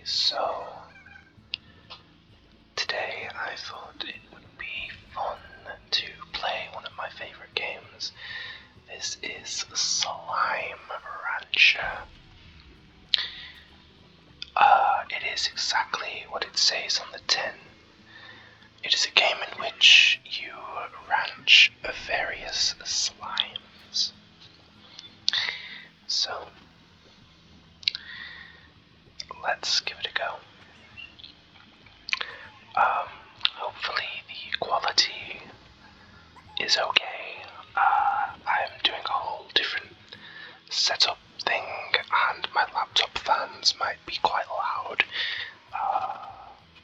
So today I thought it would be fun to play one of my favorite games. This is Slime Rancher. It is exactly what it says on the tin. It is a game in which you ranch various slimes. So let's give it a go. Hopefully the quality is okay. I'm doing a whole different setup thing and my laptop fans might be quite loud.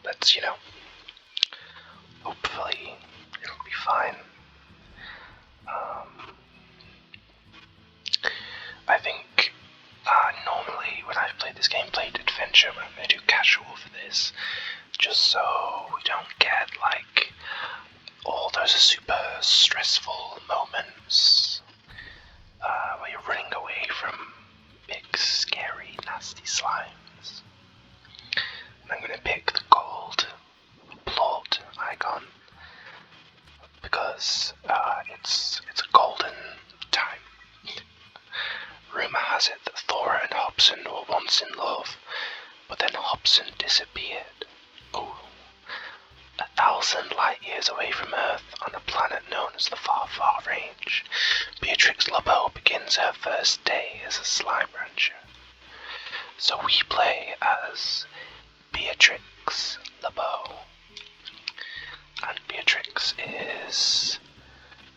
But hopefully it'll be fine. I think normally when I've played this game, played Adventure, I'm going to do casual for this, just so we don't get all those super stressful moments where you're running away from big, scary, nasty slimes. And I'm going to pick the gold plot icon because it's a golden time. Rumour has it that Thora and Hobson were once in love, but then Hobson disappeared. 1,000 light years away from Earth, on a planet known as the Far, Far Range, Beatrix LeBeau begins her first day as a slime rancher. So we play as Beatrix LeBeau. And Beatrix is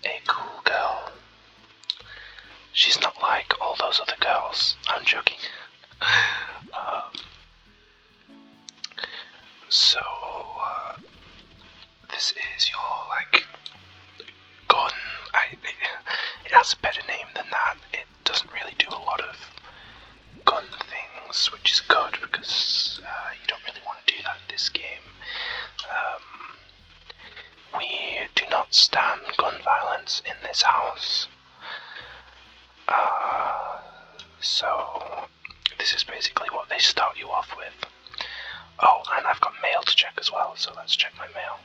a cool girl. She's not like all those other girls. I'm joking. This is your, gun. It has a better name than that. It doesn't really do a lot of gun things, which is good because you don't really want to do that in this game. We do not stand gun violence in this house. So this is basically what they start you off with. Oh, and I've got mail to check as well, so let's check my mail.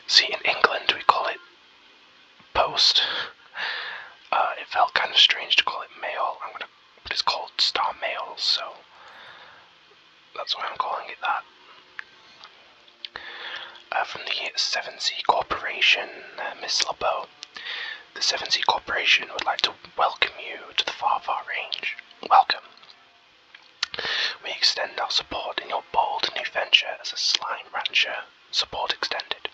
See, in England we call it post. It felt kind of strange to call it mail. But it's called Star Mail, so that's why I'm calling it that. From the 7C Corporation, Miss LeBeau. The 7C Corporation would like to welcome you to the Far, Far Range. Welcome. We extend our support in your bold new venture as a slime rancher. Support extended.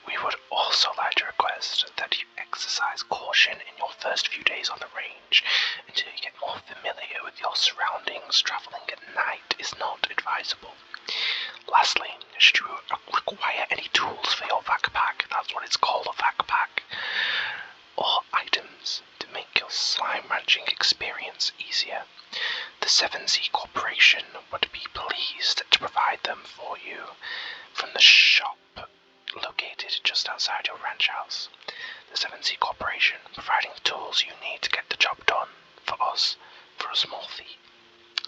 We would also like to request that you exercise caution in your first few days on the range until you get more familiar with your surroundings. Traveling at night is not advisable. Lastly, should you require any tools for your backpack, that's what it's called, a backpack, or items to make your slime ranching experience easier, the 7C Corporation would be pleased to provide them for you from the shop located just outside your ranch house. The 7C Corporation providing the tools you need to get the job done for us for a small fee.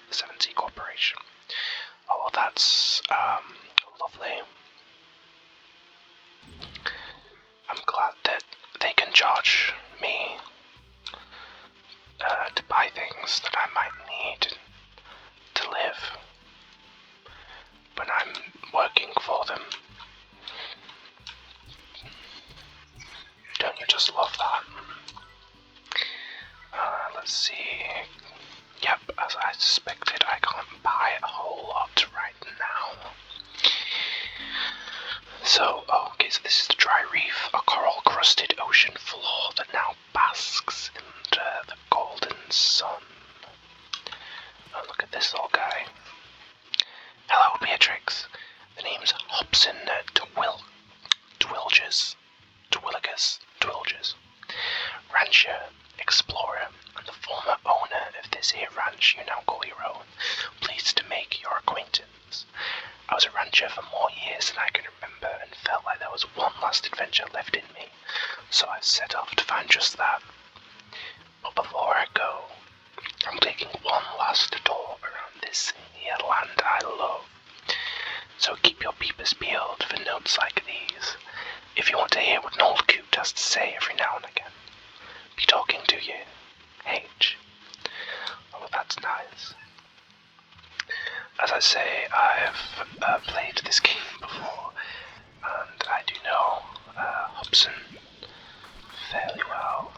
The 7C Corporation. Oh, well, that's lovely. I'm glad that they can charge me to buy things that I might need to live when I'm working for them. Don't you just love that? Let's see. Yep, as I suspected, I can't buy a whole lot right now. So this is the dry reef, a coral-crusted ocean floor that now basks in the golden sun. Oh, look at this little guy. Hello, Beatrix. The name's Hobson Twilgers. Rancher, explorer, and the former owner of this here ranch you now call your own. Pleased to make your acquaintance. I was a rancher for more years than I can remember and felt like there was one last adventure left in me, so I've set off to find just that. But before I go, I'm taking one last tour around this here land I love. So keep your peepers peeled for notes like these, if you want to hear what an old coot has to say every now and again. Be talking to you, H. Oh, that's nice. As I say, I've played this game before, and I do know Hobson fairly well.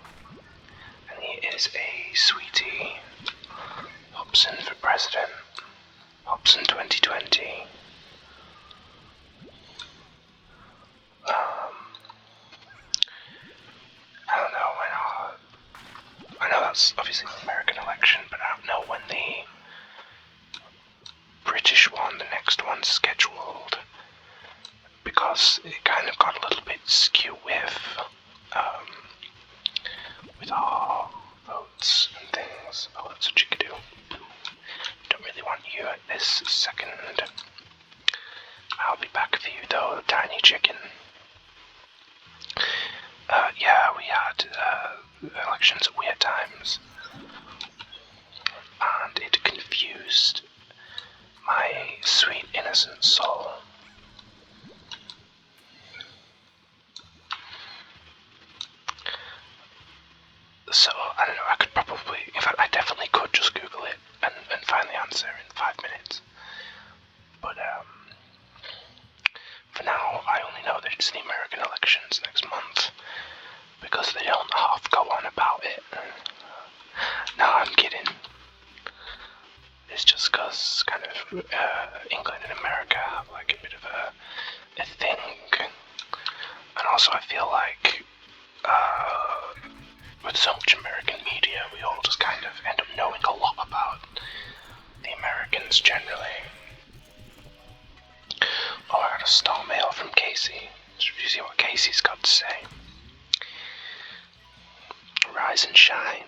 And he is a sweetie. Hobson for president. Hobson 2020. I don't know when I know that's obviously the American election, but I don't know when the British one, the next one's scheduled, because it kind of got a little bit skew with our votes and things. Oh, that's a chickadoo. Don't really want you at this second. I'll be back for you though, tiny chicken. Yeah, we had elections at weird times, and it confused my sweet innocent soul. So, I don't know, I could probably, in fact I definitely could just Google it and find the answer in 5 minutes. But for now, I only know that it's the American elections next month, because they don't half go on about it. No, I'm kidding. It's just because kind of England and America have like a bit of a thing, and also I feel like with so much American media, we all just kind of end up knowing a lot about the Americans generally. Oh, I got a star mail from Casey. Should you see what Casey's got to say? Rise and shine.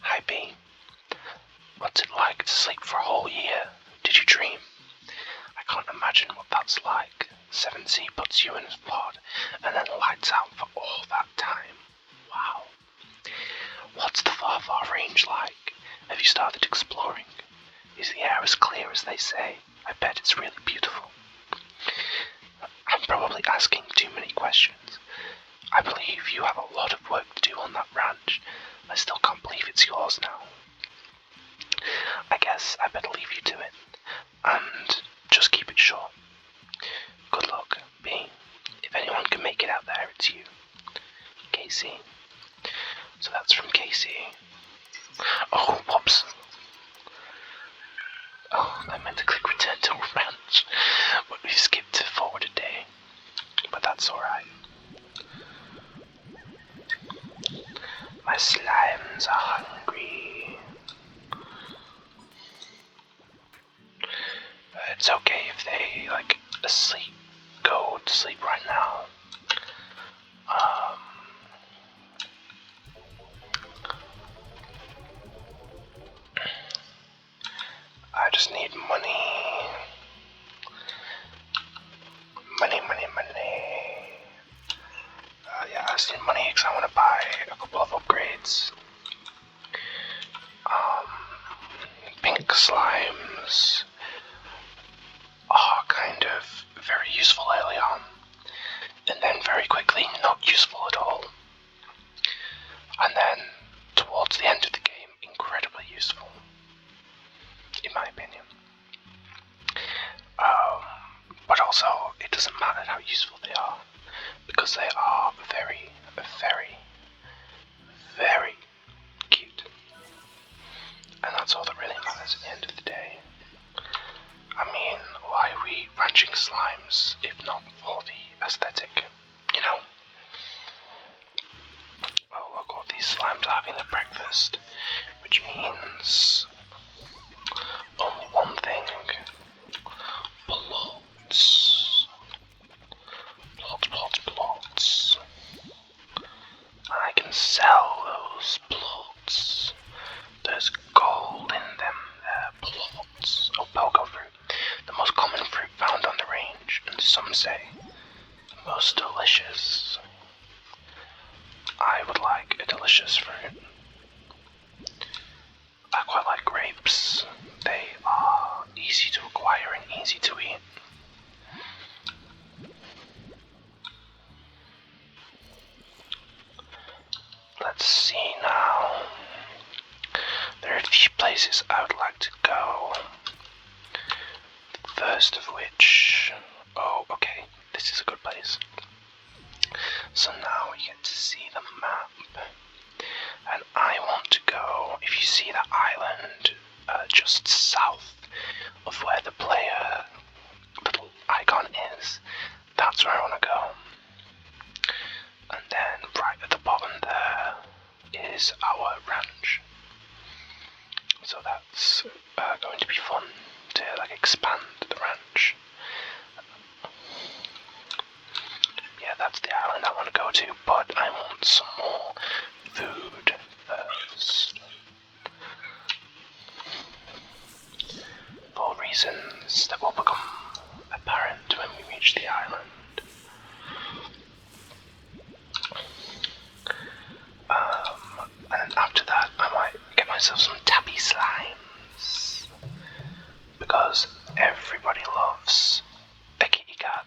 Hi B. What's it like to sleep for a whole year? Did you dream? I can't imagine what that's like. 7C puts you in his pod and then lights out for all that time. Wow. What's the far, far range like? Have you started exploring? Is the air as clear as they say? I bet it's really beautiful. I'm probably asking too many questions. I believe you have a lot of work to do on that ranch. I still can't believe it's yours now. I guess I better leave you to it, and just keep it short. Good luck, B. If anyone can make it out there, it's you. Casey. So that's from Casey. Oh, whoops. Oh, I meant to click return to ranch, but we skipped to forward a day. But that's alright. My slimes are hungry. It's okay if they, like, go to sleep right now. I just need money. Money. Yeah, I just need money because I want to buy a couple of upgrades. Pink slimes are kind of very useful early on, and then very quickly not useful at all. And then, towards the end of the game, incredibly useful, in my opinion. But also, it doesn't matter how useful they are, because they are very, very, very cute. And that's all that really matters at the end of the day. I mean, why are we ranching slimes if not for the aesthetic, you know? Oh, look, all these slimes are having their breakfast, which means only one thing. Plots. Plots. I can sell those plots. There's gold in them. Plots. Oh, pogo fruit. The most common fruit found on the range, and some say the most delicious. I would like a delicious fruit. easy to acquire and easy to eat. Let's see now. There are a few places I would like to go. The first of which... Oh, okay, this is a good place. So now we get to see the map. And I want to go, if you see that island just south of where the player little icon is, that's where I want to go. And then right at the bottom there is our ranch. So that's going to be fun to expand the ranch. Yeah, that's the island I want to go to, but I want some more food first. For reasons that will become apparent when we reach the island. And then after that, I might get myself some tabby slimes. Because everybody loves a kitty cat.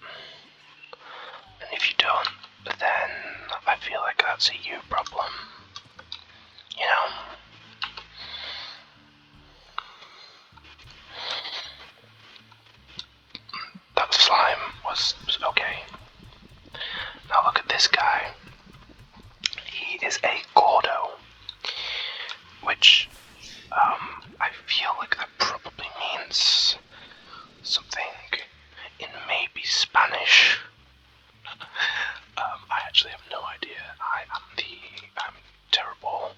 And if you don't, then I feel like that's a you problem. You know? That slime was okay. Now look at this guy. He is a Gordo. Which, I feel like that probably means something in maybe Spanish. I actually have no idea. I'm terrible.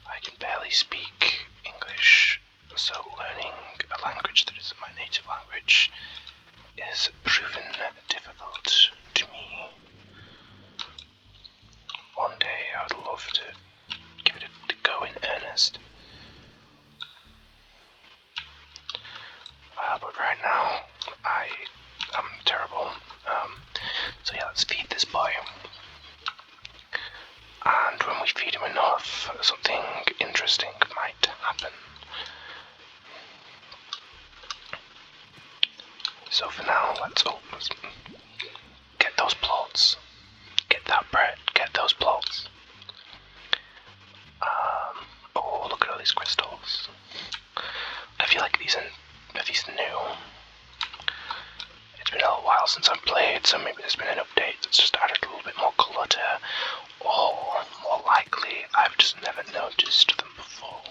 I can barely speak English, so learning a language that isn't my native language is proven difficult to me. One day I would love to give it a go in earnest. But right now, I am terrible. So yeah, let's feed this boy. And when we feed him enough, something interesting might happen. So for now, let's get those plots. Get that bread, get those plots. Oh, look at all these crystals. I feel like these are new. It's been a little while since I've played, so maybe there's been an update that's just added a little bit more clutter, or more likely, I've just never noticed them before.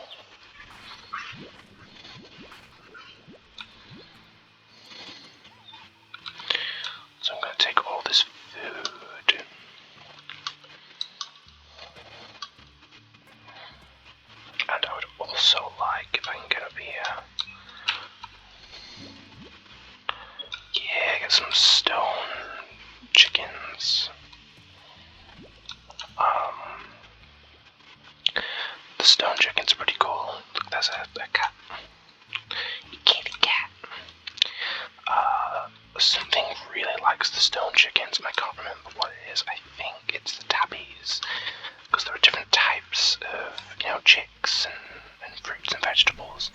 So I'm going to take all this food. And I would also like, if I can get up here, yeah, get some stone chickens. The stone chickens are pretty cool. Look, there's a cat. A kitty cat. Something really likes the stone chickens, and I can't remember what it is. I think it's the tabbies, because there are different types of, chicks and fruits and vegetables,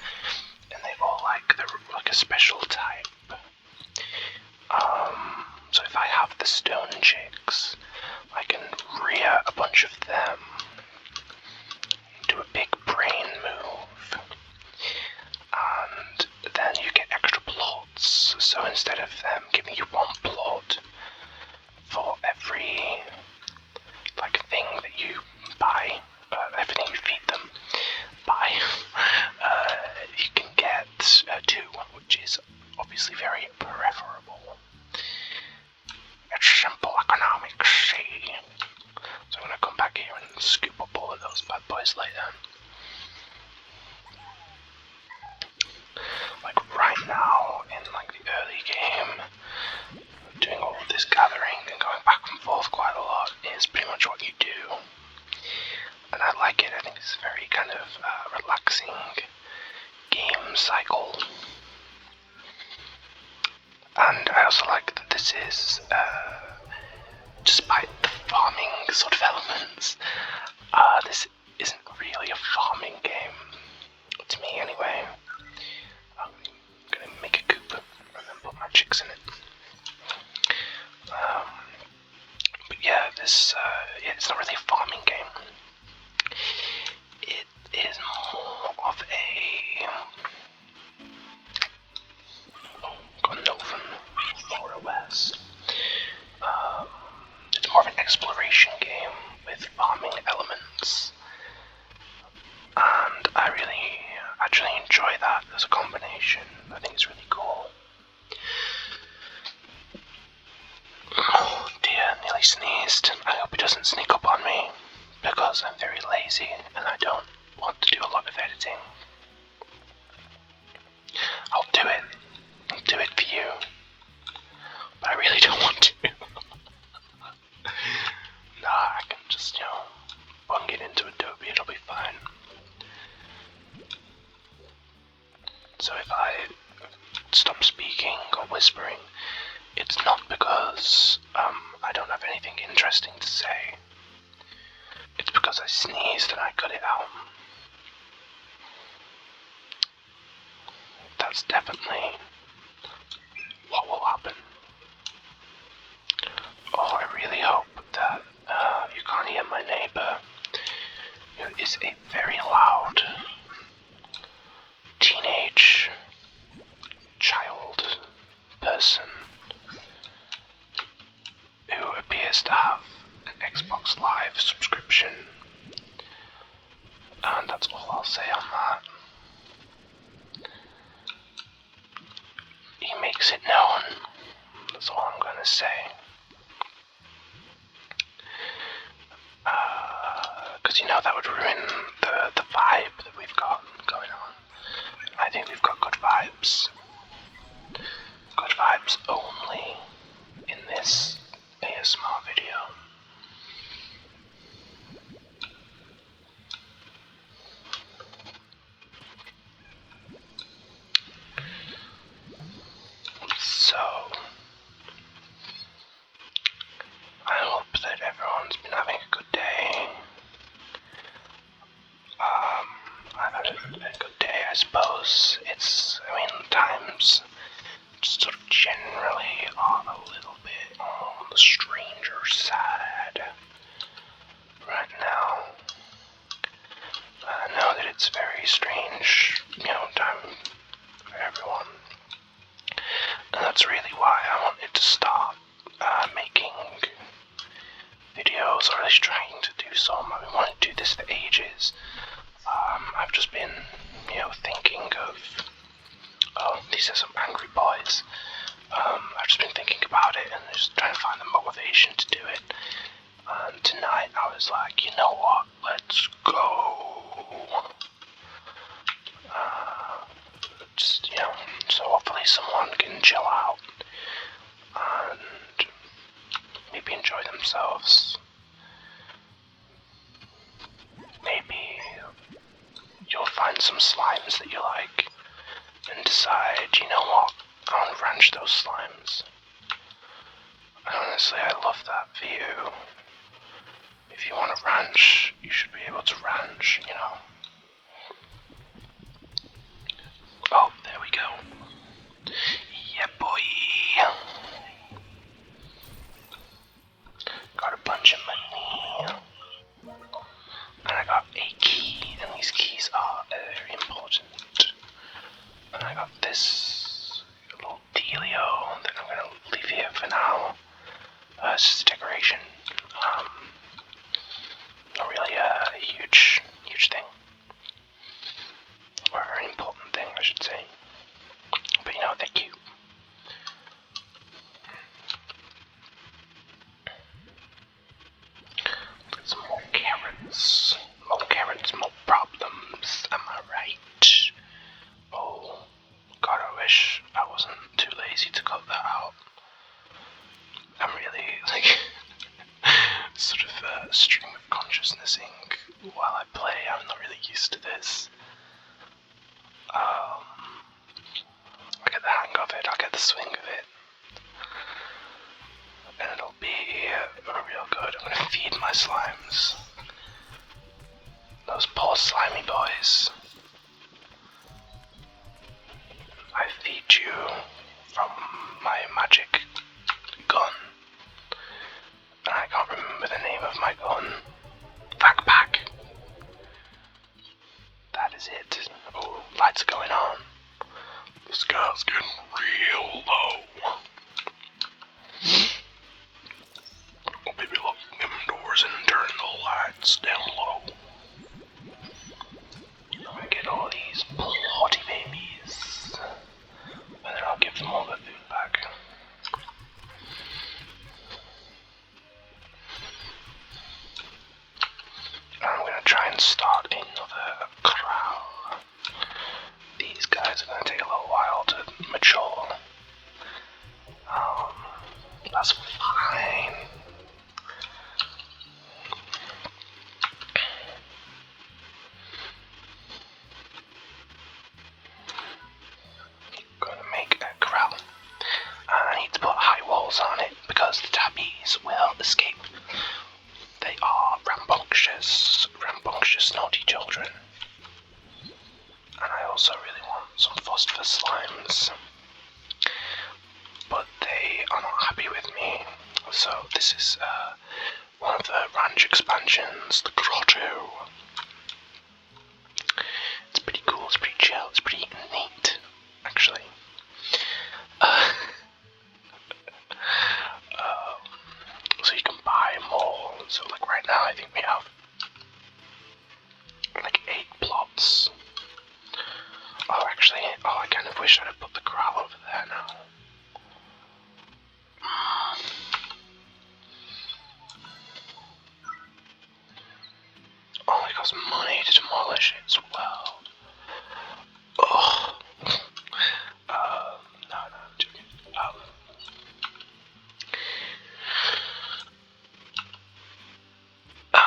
and they all they're like a special type. So if I have the stone chicks, I can rear a bunch of them, do a big brain move, and then you get extra plots. So instead of them giving you one plot for every thing that you buy, everything you feed them, you can get two, which is obviously very preferable. It's simple economics, see? So I'm going to come back here and scoop up all of those bad boys later. Right now, in the early game, doing all of this gathering and going back and forth quite a lot is pretty much what you do. And I like it. I think it's a very kind of relaxing game cycle. And I also like that this is, despite the farming sort of elements, this isn't really a farming game. To me, anyway. I'm going to It's not really a farming game. It is more of a... got a note from Laura West. It's more of an exploration game with farming elements. And I really actually enjoy that as a combination. I think it's really cool. Oh dear, nearly sneezed. I hope it doesn't sneak up on me, because I'm very lazy and I don't want to do a lot of editing. I'll do it for you, but I really don't want to. Nah, I can just, bung it into Adobe, it'll be fine. So if I stop speaking or whispering, it's not because I don't have anything interesting to say. It's because I sneezed and I cut it out. That's definitely what will happen. Oh, I really hope that you can't hear my neighbor, who is a very loud teenage child person who appears to have an Xbox Live subscription. And that's all I'll say on that. He makes it known. That's all I'm gonna say. Because that would ruin the vibe that we've got going on. I think we've got good vibes. Good vibes only in this ASMR video. So, I hope that everyone's been having a good day. I've had a good day, I suppose. Times just sort of generally are a little bit on the stranger side right now. I know that it's very strange, time for everyone. And that's really why I wanted to start making videos, or at least trying to do some. I've been wanting to do this for ages. I've just been, thinking of, these are some angry boys. I've just been thinking about it and just trying to find the motivation to do it. And tonight I was like, you know what, let's go. So hopefully someone can chill out and maybe enjoy themselves. Maybe you'll find some slimes that you like and decide, you know what, I want to ranch those slimes. And honestly, I love that for you. If you want to ranch, you should be able to ranch, Oh, there we go. Yeah, boy. Got a bunch of money. And I got a key, and these keys are very important. And I got this little dealio that I'm going to leave here for now. It's just a decoration. Not really a huge thing. Or an important thing, I should say. But they're cute. Let's get some more carrots. More carrots, more problems. Am I right? Oh, God, I wish I wasn't too lazy to cut that out. I'm really, sort of stream of consciousnessing while I play. I'm not really used to this. I get the hang of it, I'll get the swing of it. And it'll be real good. I'm gonna feed my slimes. Those poor slimy boys. I feed you from my magic gun. And I can't remember the name of my gun. is it? Oh, lights are going on. The sky's getting real low. Oh, maybe lock them doors and turn the lights down low. I'm gonna get all these plotty babies. And then I'll give them all their food back. I'm gonna try and start another corral. These guys are gonna take a little while to mature. That's fine. Gonna make a corral. And I need to put high walls on it because the tabbies will escape. They are rambunctious, naughty children. And I also really want some phosphorus slimes. But they are not happy with me. So this is one of the ranch expansions, the grotto. It's pretty cool, it's pretty chill, it's pretty neat, actually. So you can buy more. So like right now I think we have like 8 plots. Oh actually, I kind of wish I'd have put the corral over there now. Oh, it costs money to demolish it as well. Ugh. No, I'm joking.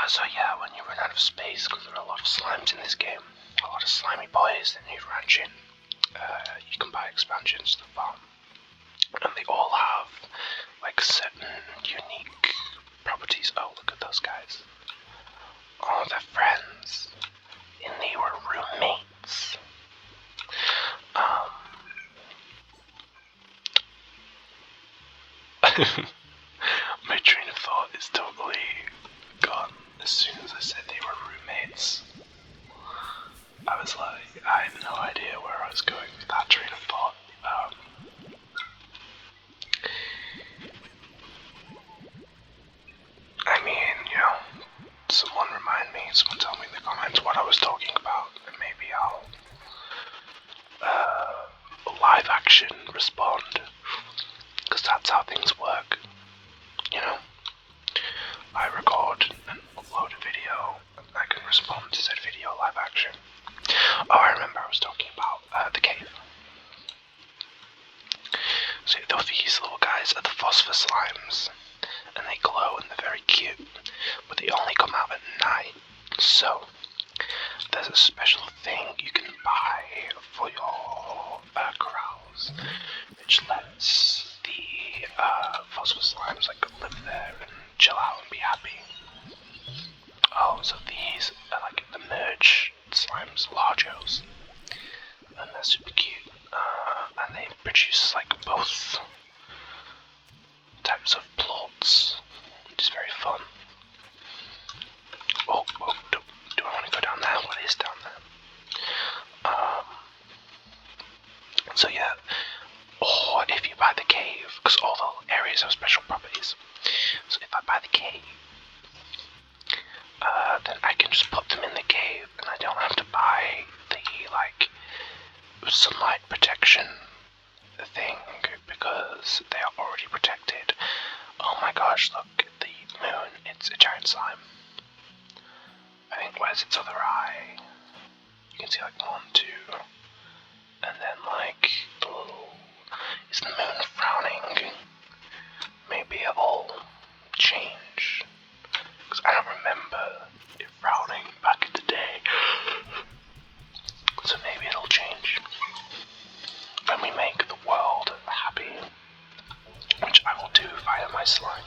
So yeah, when you run out of space, because there are a lot of slimes in this game, a lot of slimy boys that need ranching, you can buy expansions to the farm. And they all have, like, certain unique properties. Oh, look at those guys. Oh, they're friends. And they were roommates. My train of thought is totally gone as soon as I said they were roommates. I was like, I had no idea where I was going with that train of thought. I mean, someone remind me, someone tell me in the comments what I was talking about, and maybe I'll live action respond, because that's how things work, I record and upload a video, and I can respond to said video live action. Oh, I remember I was talking about the cave. So these little guys are the phosphor slimes, and they glow and they're very cute, but they only come out at night. So there's a special thing you can buy for your corrals, which lets the phosphor slimes like live there and chill out and be happy. Oh, so these are like the merge slimes, largos, and they're super cute. And they produce like both types of plots, which is very fun. Oh, do I want to go down there? What is down there? So yeah, or if you buy the cave, because all the areas have special properties. So if I buy the cave, then I can just put them in the cave, and I don't have to buy the sunlight protection thing because they are already protected. Oh my gosh, look at the moon, it's a giant slime. I think, where's its other eye? You can see like 1, 2, and then like the little, is the moon frowning? Maybe it'll change, because I don't remember it frowning back in the day. So maybe it'll change when we make the world happy, which I will do via my slime.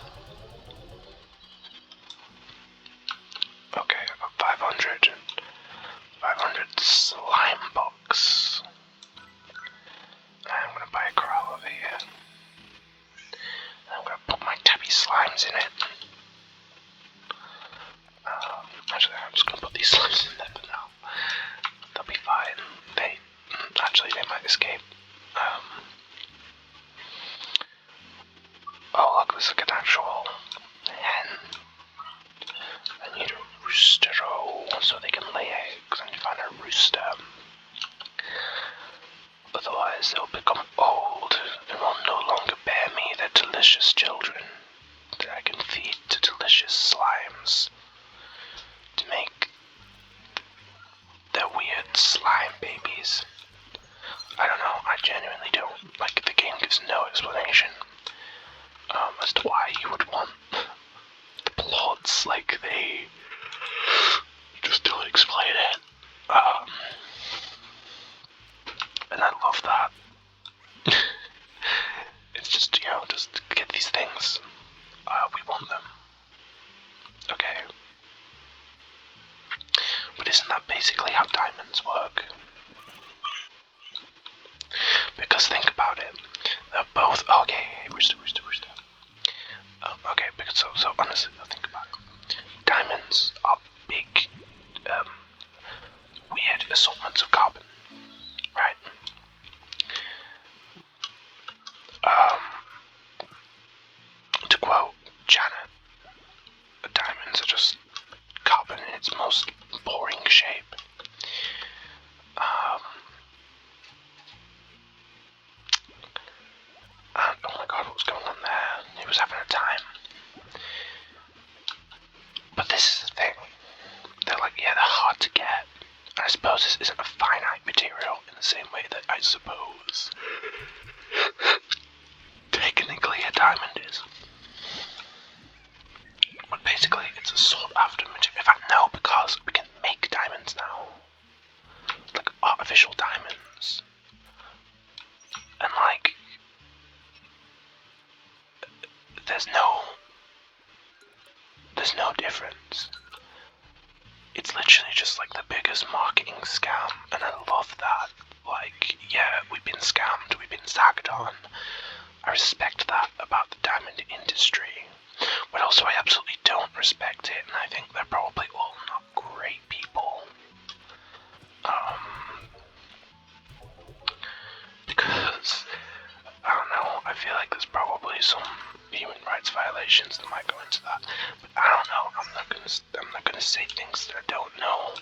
Okay, I got 500 slime bucks. I'm gonna buy a corral over here. And I'm gonna put my tabby slimes in it. Actually, I'm just gonna put these slimes in there for now. They'll be might escape. Oh look, there's like an actual hen. I need a rooster so they can lay eggs. I need to find a rooster. Otherwise they'll become old and will no longer bear me their delicious children that I can feed to delicious slimes to make their weird slime babies. I don't know, I genuinely don't. Like, the game gives no explanation as to why you would want the plots, like, they just don't explain it. And I love that. It's just, just get these things. We want them. Okay. But isn't that basically how diamonds work? Because think about it. They're both... Okay, rooster. Okay, because so honestly, think about it. Diamonds are big, weird assortments of carbon, right? To quote Janet, diamonds are just carbon in its most boring shape. And oh my god, what was going on there? He was having a time. But this is the thing. They're like, yeah, they're hard to get. And I suppose this isn't a finite material in the same way that I suppose technically a diamond is. But basically, it's a sought after material. In fact, no, because we can make diamonds now. Like artificial diamonds. And like, there's no difference. It's literally just like the biggest marketing scam, and I love that. Like, yeah, we've been scammed, we've been zagged on. I respect that about the diamond industry, but also I absolutely don't respect it, and I think they're probably all not great people. Because, I don't know, I feel like there's probably some human rights violations that might go into that, but I don't know, I'm not gonna say things that I don't know.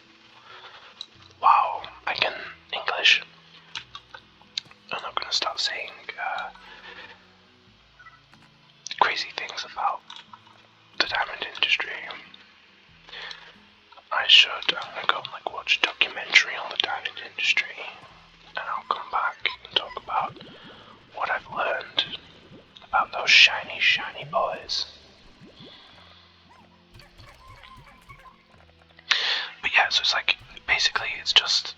Wow, I can English. I'm not gonna start saying crazy things about the diamond industry. I'm gonna go and watch a documentary on the diamond industry, and I'll come back and talk about what I've learned about those shiny boys. But yeah, so it's like, basically it's just,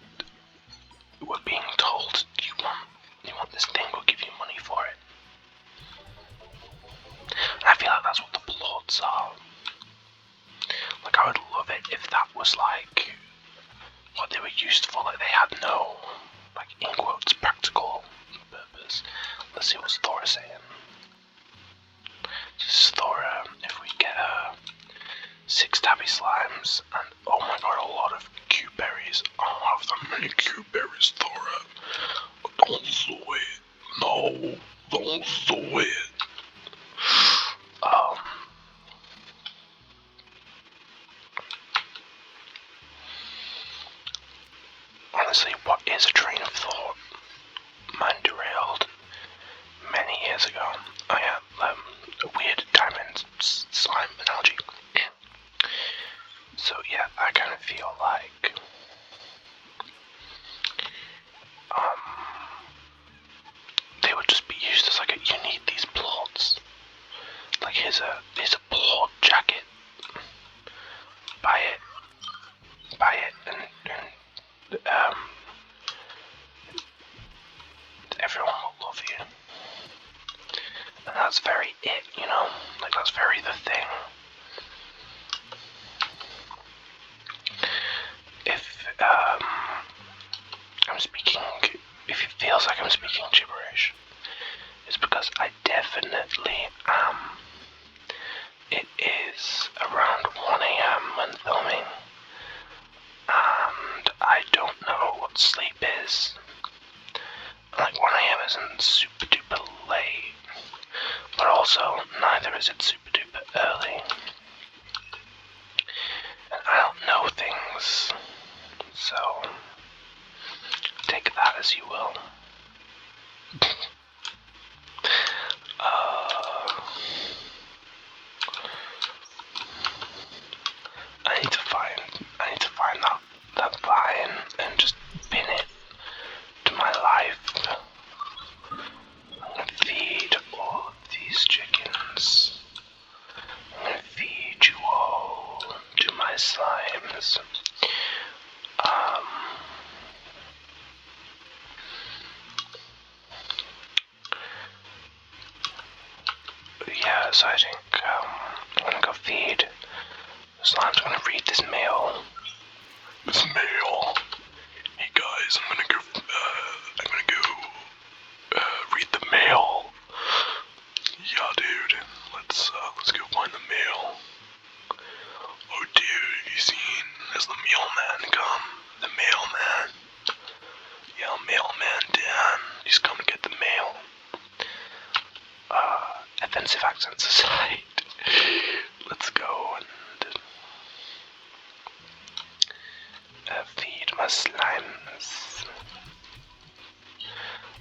we're being told you want this thing, we'll give you money for it. And I feel like that's what the plots are. Like, I would love it if that was like what they were used for, like they had no, like, in quotes, practical purpose. Let's see what's Thora saying. This is Thora, if we get 6 tabby slimes, and oh my god, a lot of Q berries. I don't have that many Q berries, Thora. Don't do it. No, don't do it. Honestly, what is a train of thought? Mine derailed many years ago. I had a weird diamond slime analogy. So yeah, I kind of feel like they would just be used as like you need these plots. Like here's a plot jacket. Buy it, and everyone will love you. And that's very it, like that's very the thing. If it feels like I'm speaking gibberish, it's because I definitely am. It is around 1 AM when filming, and I don't know what sleep is. realise it's super duper early. And I don't know things. So, take that as you will. I need to find that vine and just pin it to my life. I'm gonna feed all of these chickens. I'm gonna feed you all to my slimes. Yeah, so I think I'm gonna go feed. Slime's gonna read this mail. This mail. Hey guys, I'm gonna go read the mail. Yeah, dude. Let's go find the mail. Oh, dude, have you seen? Has the mailman come? The mailman. Yeah, mailman Dan. He's come to get the mail. Offensive accents aside, let's go and feed my slimes.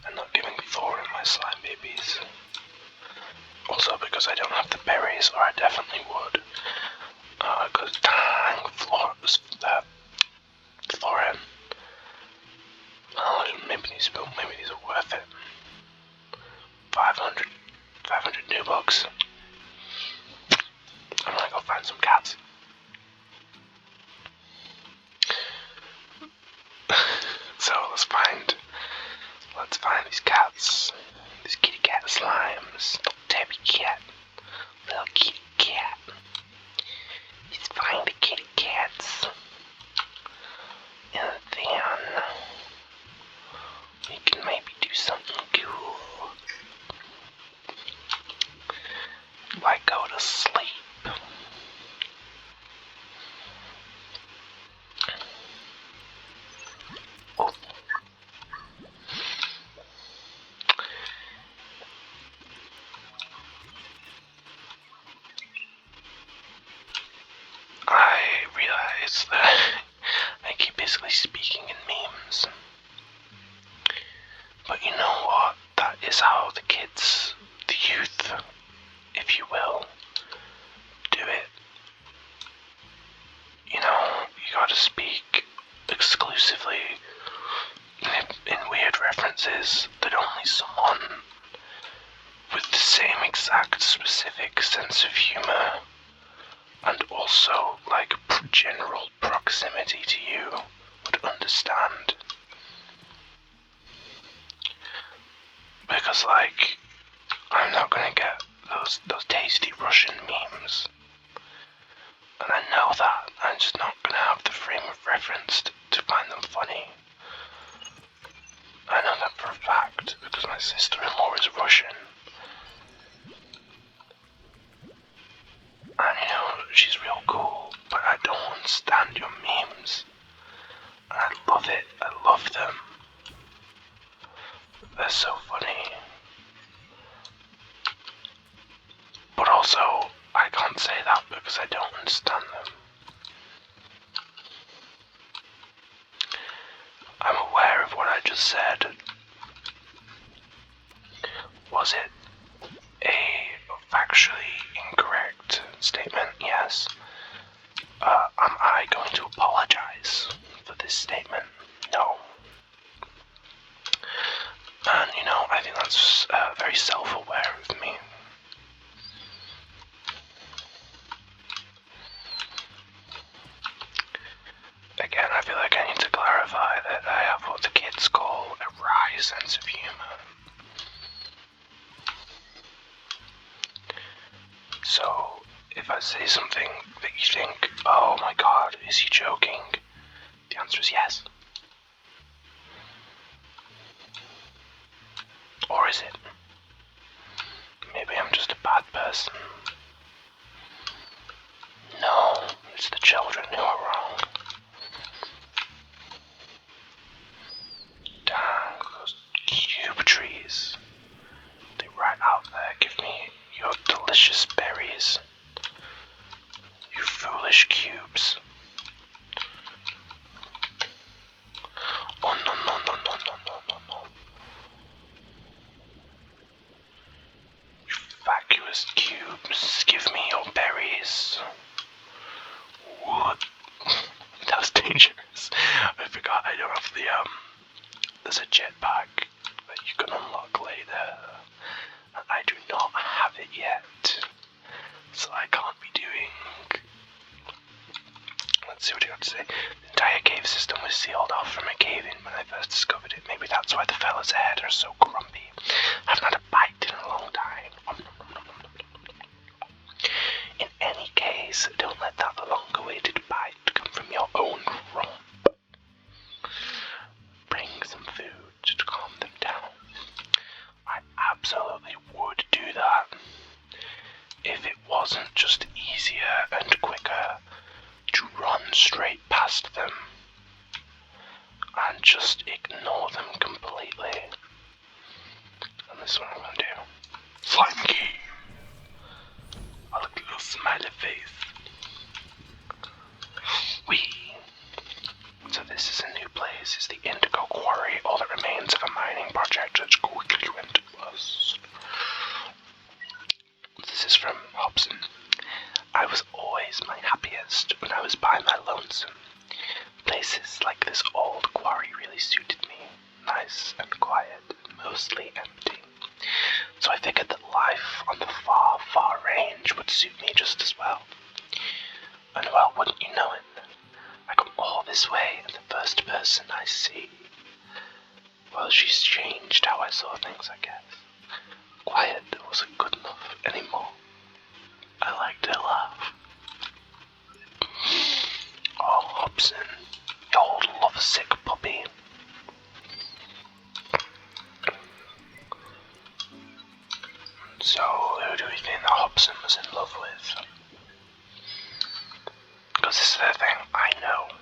I'm not giving Thorin my slime babies. Also because I don't have the berries, or I definitely would. Because dang, Thorin. Oh, maybe these are worth it. 500 new bucks. I'm gonna go find some cats. So let's find these cats. These kitty cat slimes. Tabby cat. Little kitty cat. Let's find the kitty cats. And then we can maybe do something cool. Like go to sleep. Oh. I realize that I keep basically speaking in memes. But you know what? That is how the kids, the youth, if you will, do it. You know, you gotta speak exclusively in weird references that only someone with the same exact specific sense of humor and also like general proximity to you would understand. Because like, I'm not gonna get those tasty Russian memes. And I know that. I'm just not gonna have the frame of reference to find them funny. I know that for a fact, because my sister-in-law is Russian. And you know, she's real cool, but I don't understand your memes. And I love it. I love them. They're so funny. But also, I can't say that because I don't understand them. I'm aware of what I just said. Was it a factually incorrect statement? Yes. Am I going to apologize for this statement? No. And you know, I think that's very self-aware of me. Again, I feel like I need to clarify that I have what the kids call a wry sense of humor. So, if I say something that you think, oh my god, is he joking? The answer is yes. Or is it? Maybe I'm just a bad person. No, it's the children who are wrong. Dang, those cube trees. They right out there give me your delicious berries. there's a jetpack that you can unlock later. And I do not have it yet, so I can't be doing. Let's see what he got to say. The entire cave system was sealed off from a cave-in when I first discovered it. Maybe that's why the fellas ahead are so grumpy. I haven't had a bite in a long time. In any case, don't let that long-awaited bite come from your own rump. Bring some food to calm them down. I absolutely would do that if it wasn't just easier and quicker to run straight past them and just ignore them completely. And this is what I'm gonna do. Slime key! I look a little smiley face. Whee! So this is a new place. It's the Indigo Quarry, all that remains of a mining project which quickly went to bust. This is from Hobson. I was always my happiest when I was by my lonesome. Places like this old quarry really suited me. Nice and quiet, mostly empty. So I figured that life on the far, far range would suit me just as well. And well, wouldn't you know it, I come all this way and the first person I see, well, she's changed how I saw things, I guess. Quiet wasn't good enough anymore. I liked her laugh. Oh, Hobson, you old lovesick puppy. So, who do we think that Hobson was in love with? Because this is the thing, I know.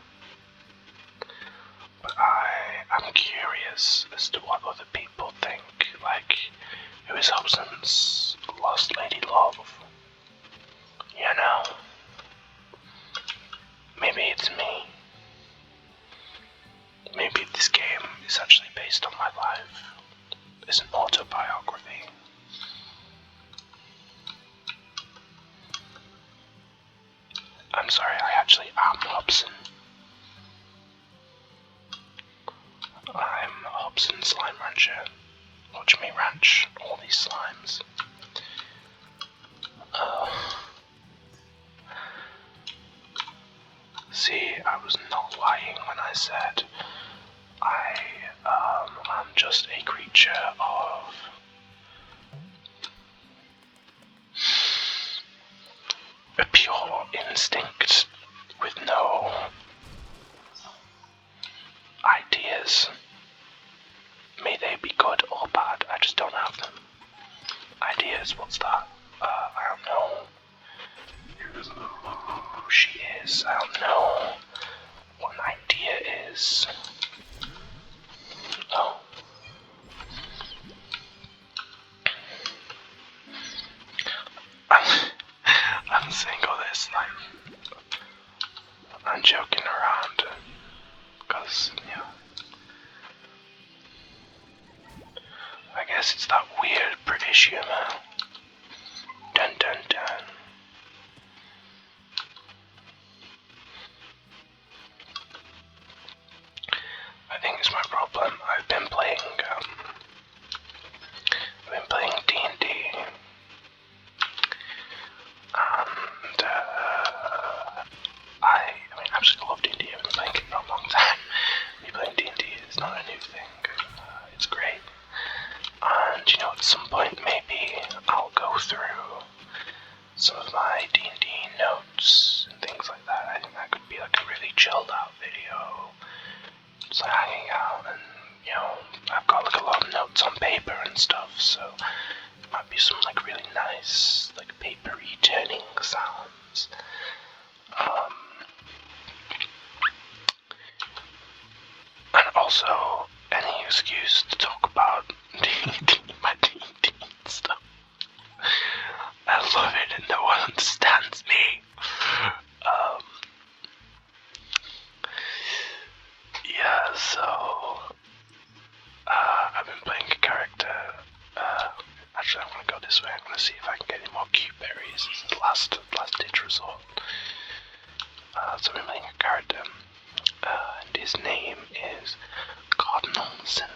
But I'm curious as to what other people think. Like, who is Hobson's lost lady love? You know? Maybe it's me. Maybe this game is actually based on my life. It's an autobiography. I'm sorry, I actually am Hobson. I'm Hobson Slime Rancher. Watch me ranch all these slimes. See, I was not lying when I said I'm just a creature of a pure instinct with no ideas. May they be good or bad, I just don't have them. Ideas, what's that? I don't know who she is. I don't know what an idea is. Oh. I'm saying all this like I'm joking around, because, I guess it's that weird British humour. Dun dun dun. I think it's my problem. I've been playing D&D, and I absolutely love D&D. I've been playing it for a long time. Me playing D&D is not a new thing. It's great. And at some point maybe I'll go through some of my D&D notes and things like that. I think that could be like a really chilled out video. Just like hanging out, and I've got like a lot of notes on paper and stuff, so it might be some like really nice, like papery turning sounds. And also any excuse to talk about D&D, my D&D stuff. I love it and no one understands me. Yeah, so I've been playing a character. Actually, I'm gonna go this way. I'm gonna see if I can get any more cute berries. This is the last ditch resort. So I've been playing a character, and his name is Cardinal St.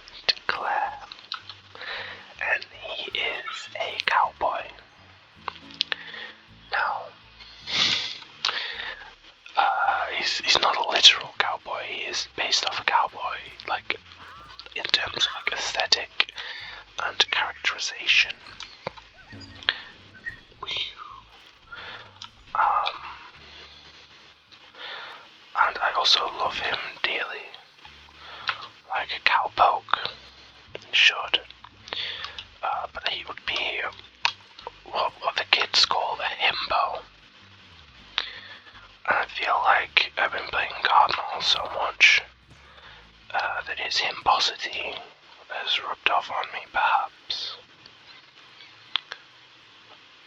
also love him dearly, like a cowpoke should. But he would be what the kids call a himbo. And I feel like I've been playing Cardinal so much that his himbosity has rubbed off on me, perhaps.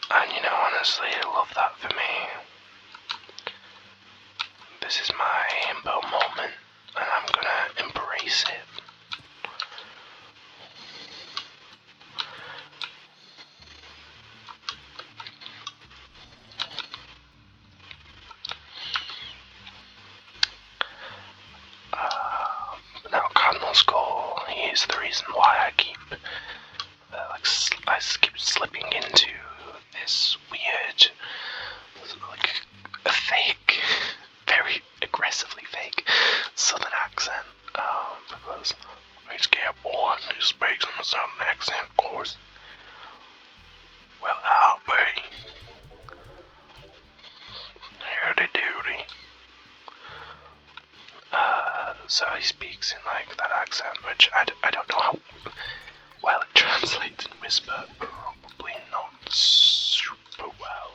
And honestly, I love that for me. This is my himbo moment, and I'm gonna embrace it. Now, Cardinal's goal, he is the reason why I keep, I keep slipping into this weird, like, a fake, very aggressively fake southern accent, because I scare boy who speaks in a southern accent, of course. Well, I'll be. Howdy doody. So he speaks in like that accent, which I don't know how well it translates in Whisper. Probably not super well.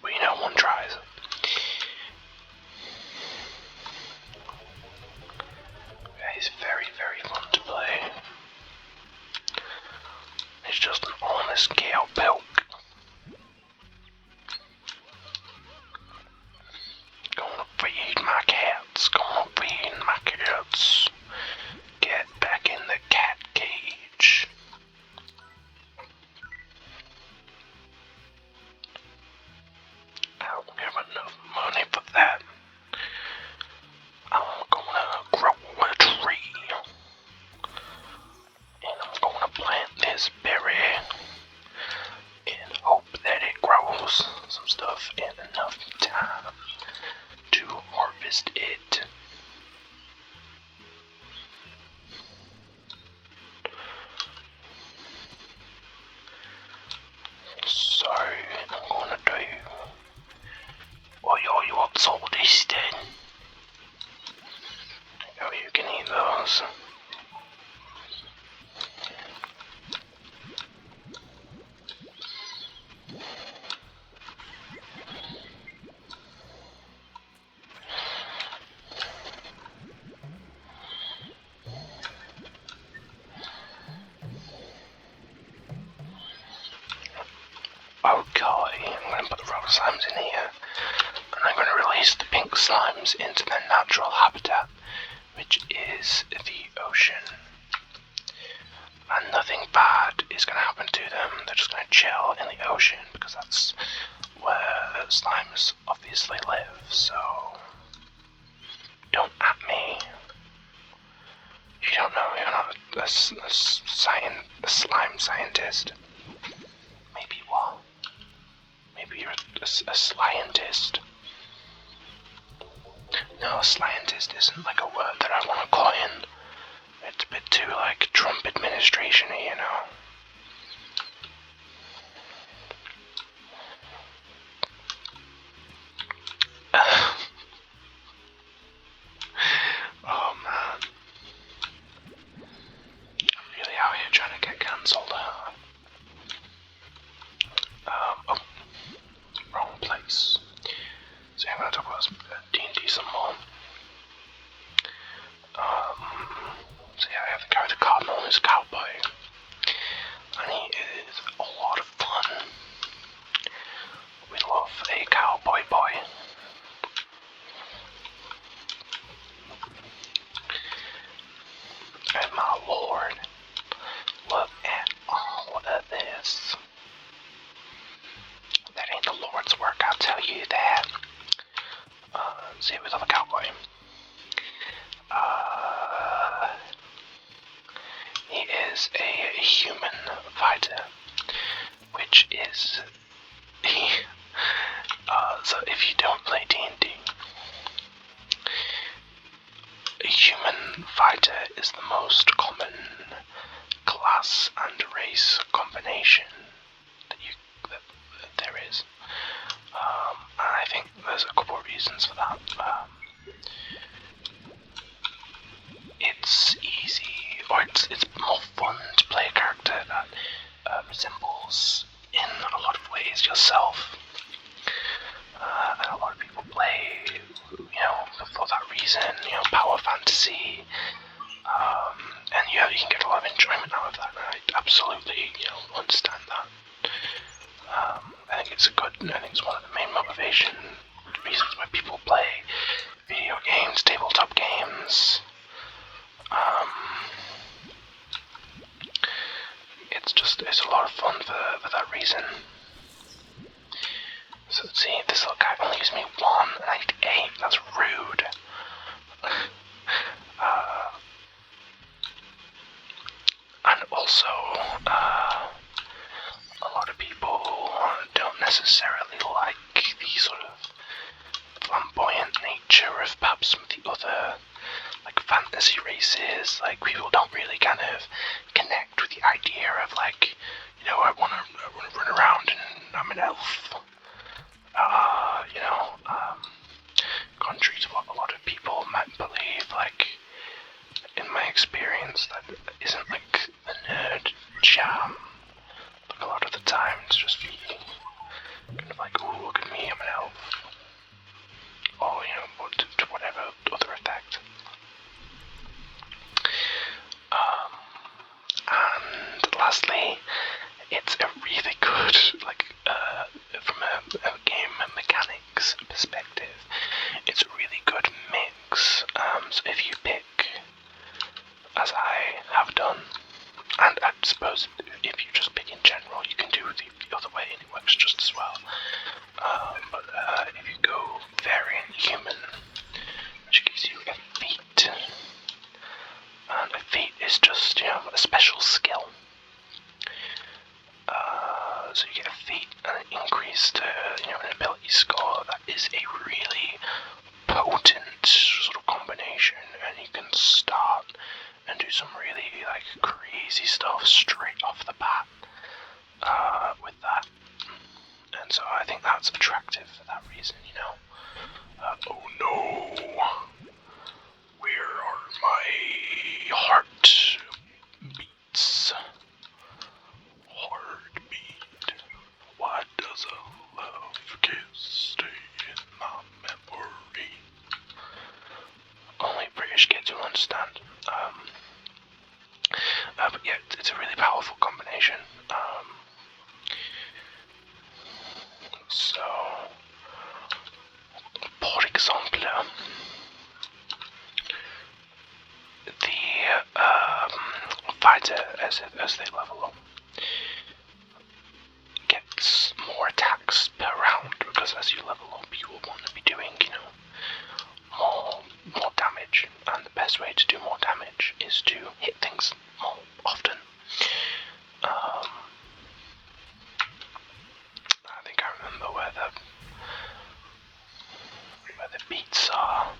But one tries. Yeah, he's very, very fun to play. He's just an honest cowpoke. Gonna feed my cats, Get back in the cat cage. I don't have enough money for that. I'm gonna grow a tree. And I'm gonna plant this berry and hope that it grows some stuff in enough time to harvest it. So I'm gonna do. You want all this then? Oh, you can eat those. Okay, I'm going to put the rubber slimes in here, and I'm going to release the pink slimes into their natural habitat, which is the ocean. And nothing bad is going to happen to them, they're just going to chill in the ocean, because that's where slimes obviously live, so don't at me. You don't know, you're not a slime scientist. Maybe what? Maybe you're a scientist. No, a scientist isn't like a word that I want to coin. It's a bit too like Trump administration-y, you know. Oh man. I'm really out here trying to get cancelled. Oh, wrong place. So I'm going to talk about D&D some more. So yeah, I have the character Cardinal, who's a cowboy. And he is a lot of fun. We love a cowboy boy. And my lord, look at all of this. That ain't the Lord's work, I'll tell you that. See, we love a cowboy. He is a human fighter, which is so if you don't play D&D, a human fighter is the most common class and race combination that reasons for that. It's easy, or it's more fun to play a character that resembles, in a lot of ways, yourself. And a lot of people play, for that reason, power fantasy, and you can get a lot of enjoyment out of that, and I absolutely, understand that. I think it's one of the main reasons why people play video games, tabletop games. It's a lot of fun for that reason. So let's see, this little guy only gives me 1, and I need 8, that's rude. And also, a lot of people don't necessarily like the sort of flamboyant nature of perhaps some of the other, like, fantasy races. Like, people don't really kind of connect with the idea of, like, I want to run around and I'm an elf. Contrary to what a lot of people might believe, like, in my experience, that isn't, like, the nerd jam. Like, a lot of the time, it's just me, kind of like, ooh, look at me, I'm an elf. Or, to whatever other effect. And lastly, it's a really good, like, from a game mechanics perspective, it's a really good mix. So if you pick, as I have done, and I suppose if you just pick in general, you can do the other way and it works just as well. But if you go variant human, which gives you a feat, and a feat is just, a special skill. So you get a feat and an increased, an ability score that is a really potent sort of combination, and you can start and do some really, like, crazy stuff straight off the bat with that. And so I think that's attractive for that reason, oh no! Where are my heart beats? Heartbeat. Why does a love kiss stay in my memory? Only British kids will understand. But yeah, it's a really powerful combination. So, for example, the fighter, as they level up, gets more attacks per round, because as you level up, you will want to be doing, more damage, and the best way to do more damage is to hit things more often. I think I remember where the beats are.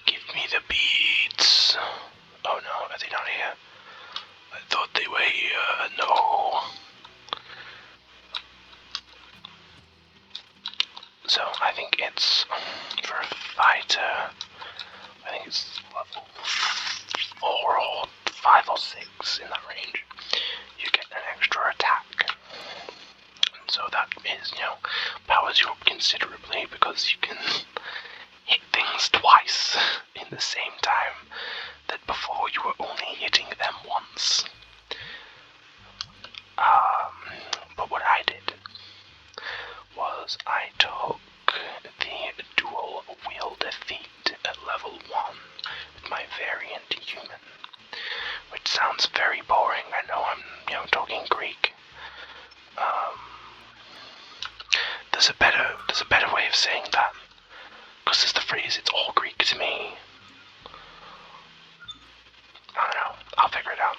Give me the beats. Oh no, are they not here? I thought they were here. No. So I think it's, for a fighter, I think it's level 4 or 5 or 6, in that range. You get an extra attack. And so that is, powers you up considerably, because you can hit things twice in the same time that before you were only hitting them once. But what I did was I took the dual wielder feat at level 1 with my variant human, which sounds very boring. I know I'm, talking Greek. There's a better way of saying that, because there's the phrase, it's all Greek to me. I don't know, I'll figure it out.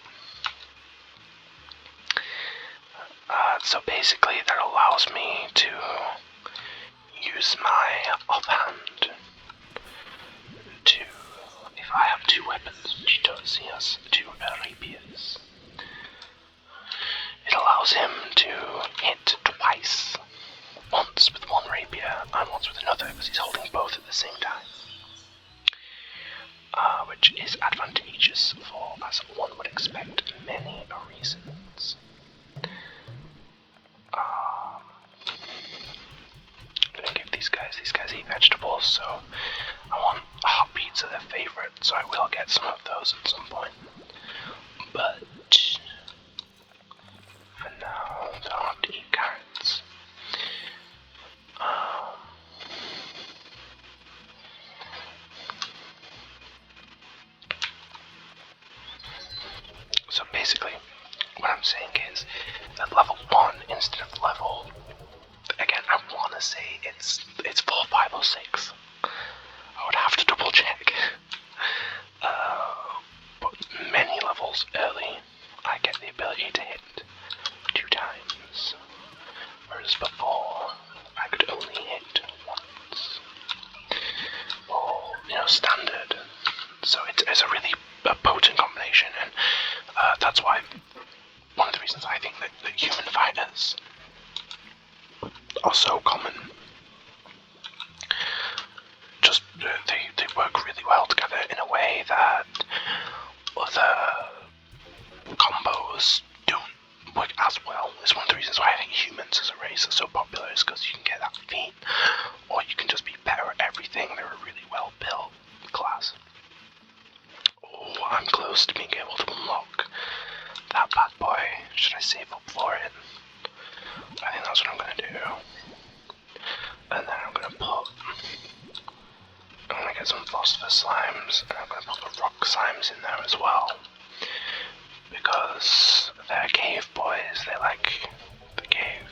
So basically that allows me to use my offhand to, if I have 2 weapons, which he does, he has 2 rapiers, it allows him to hit twice, once with one rapier and once with another, because he's holding both. the same time, which is advantageous for, as one would expect, many reasons. I'm gonna give these guys eat vegetables, so I want hot pizza, their favourite, so I will get some of those at some point. But for now, I don't have to eat carrots. So basically, what I'm saying is that level 1 instead of level, again, I want to say it's 4, 5, or 6. I would have to double check. But many levels early, I get the ability to hit 2 times, whereas before I could only hit once. Or, standard. So it's a really potent combination, and that's why one of the reasons I think that human fighters are so common. Just they work really well together in a way that other combos don't work as well. It's one of the reasons why I think humans as a race are so popular, is because you can get that feat, or you can just be better at everything. They're a really well built class. Oh, I'm close to being able to unlock that bad boy. Should I save up for it? I think that's what I'm gonna do. And then I'm gonna get some phosphor slimes, and I'm gonna put the rock slimes in there as well. Because they're cave boys, they like the cave.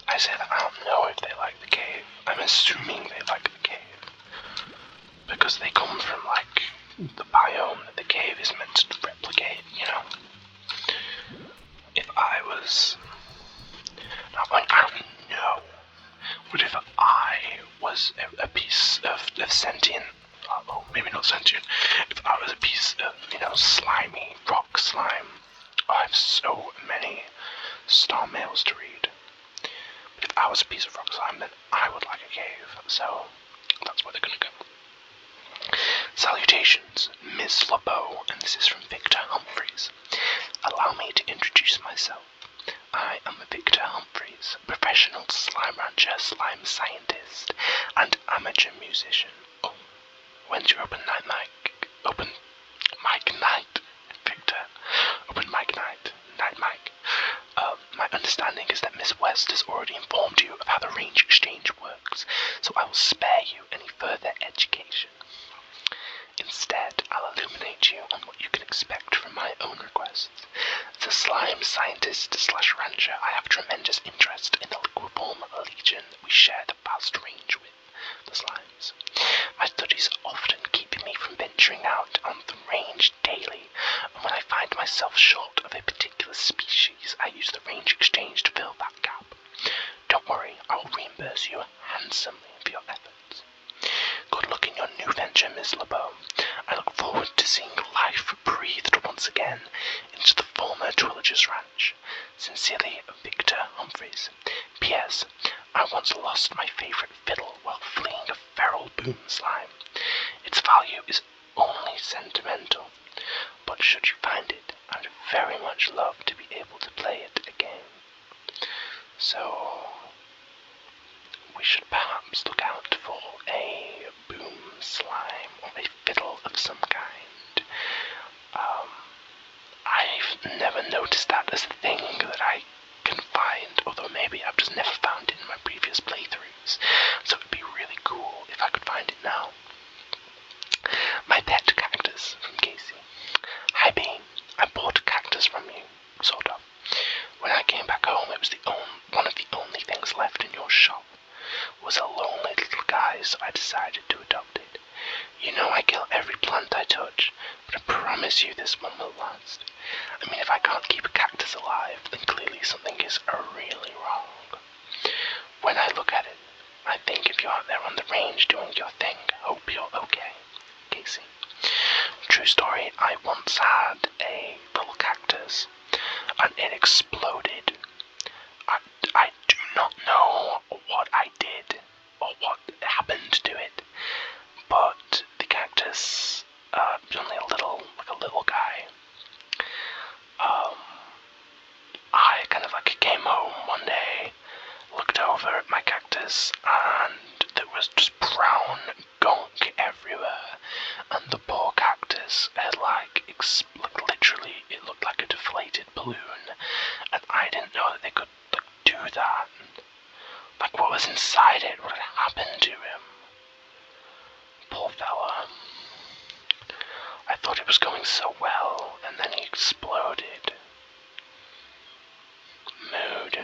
I say that I don't know if they like the cave. I'm assuming they like the cave. Because they come from, the biome that the cave is meant to replicate, If I was... I don't know. What if I was a piece of sentient... Oh, maybe not sentient. If I was a piece of, slimy rock slime. I have so many star mails to read. But if I was a piece of rock slime, then I would like a cave. So, that's where they're gonna go. Salutations, Ms. LeBeau, and this is from Victor Humphreys. Allow me to introduce myself. I am Victor Humphreys, professional slime rancher, slime scientist, and amateur musician. Oh, when's your open mic night, Victor? Open mic night, mic. My understanding is that Miss West has already informed you of how the range exchange works, so I will spare you any further education. Instead, I'll illuminate you on what you can expect from my own requests. As a slime scientist / rancher, I have tremendous interest in the liquiform legion that we share the vast range with, the slimes. My studies often keep me from venturing out on the range daily, and when I find myself short of a particular species, I use the range exchange to fill that gap. Don't worry, I will reimburse you handsomely for your efforts. Good luck in your new venture, Ms. LeBeau. I look forward to seeing life breathed once again into the former Twilligers Ranch. Sincerely, Victor Humphreys. P.S. I once lost my favourite fiddle while fleeing a feral boom slime. Its value is only sentimental, but should you find it, I would very much love to be able to play it again. So, we should perhaps look out for a boom slime or a fiddle of some kind. I've never noticed that as a thing that I can find, although maybe I've just never found it in my previous playthroughs, so it would be really cool if I could find it now. My pet cactus from Casey. Hi B, I bought a cactus from you, sort of. When I came back home, it was one of the only things left in your shop. It was a lonely little guy, so I decided to adopt it. You know I kill every plant I touch, but I promise you this one will last. I mean, if I can't keep a cactus alive, cactus, and there was just brown gunk everywhere, and the poor cactus had literally, it looked like a deflated balloon, and I didn't know that they could do that. Like, what was inside it? What had happened to him? Poor fella. I thought it was going so well, and then he exploded. Mood.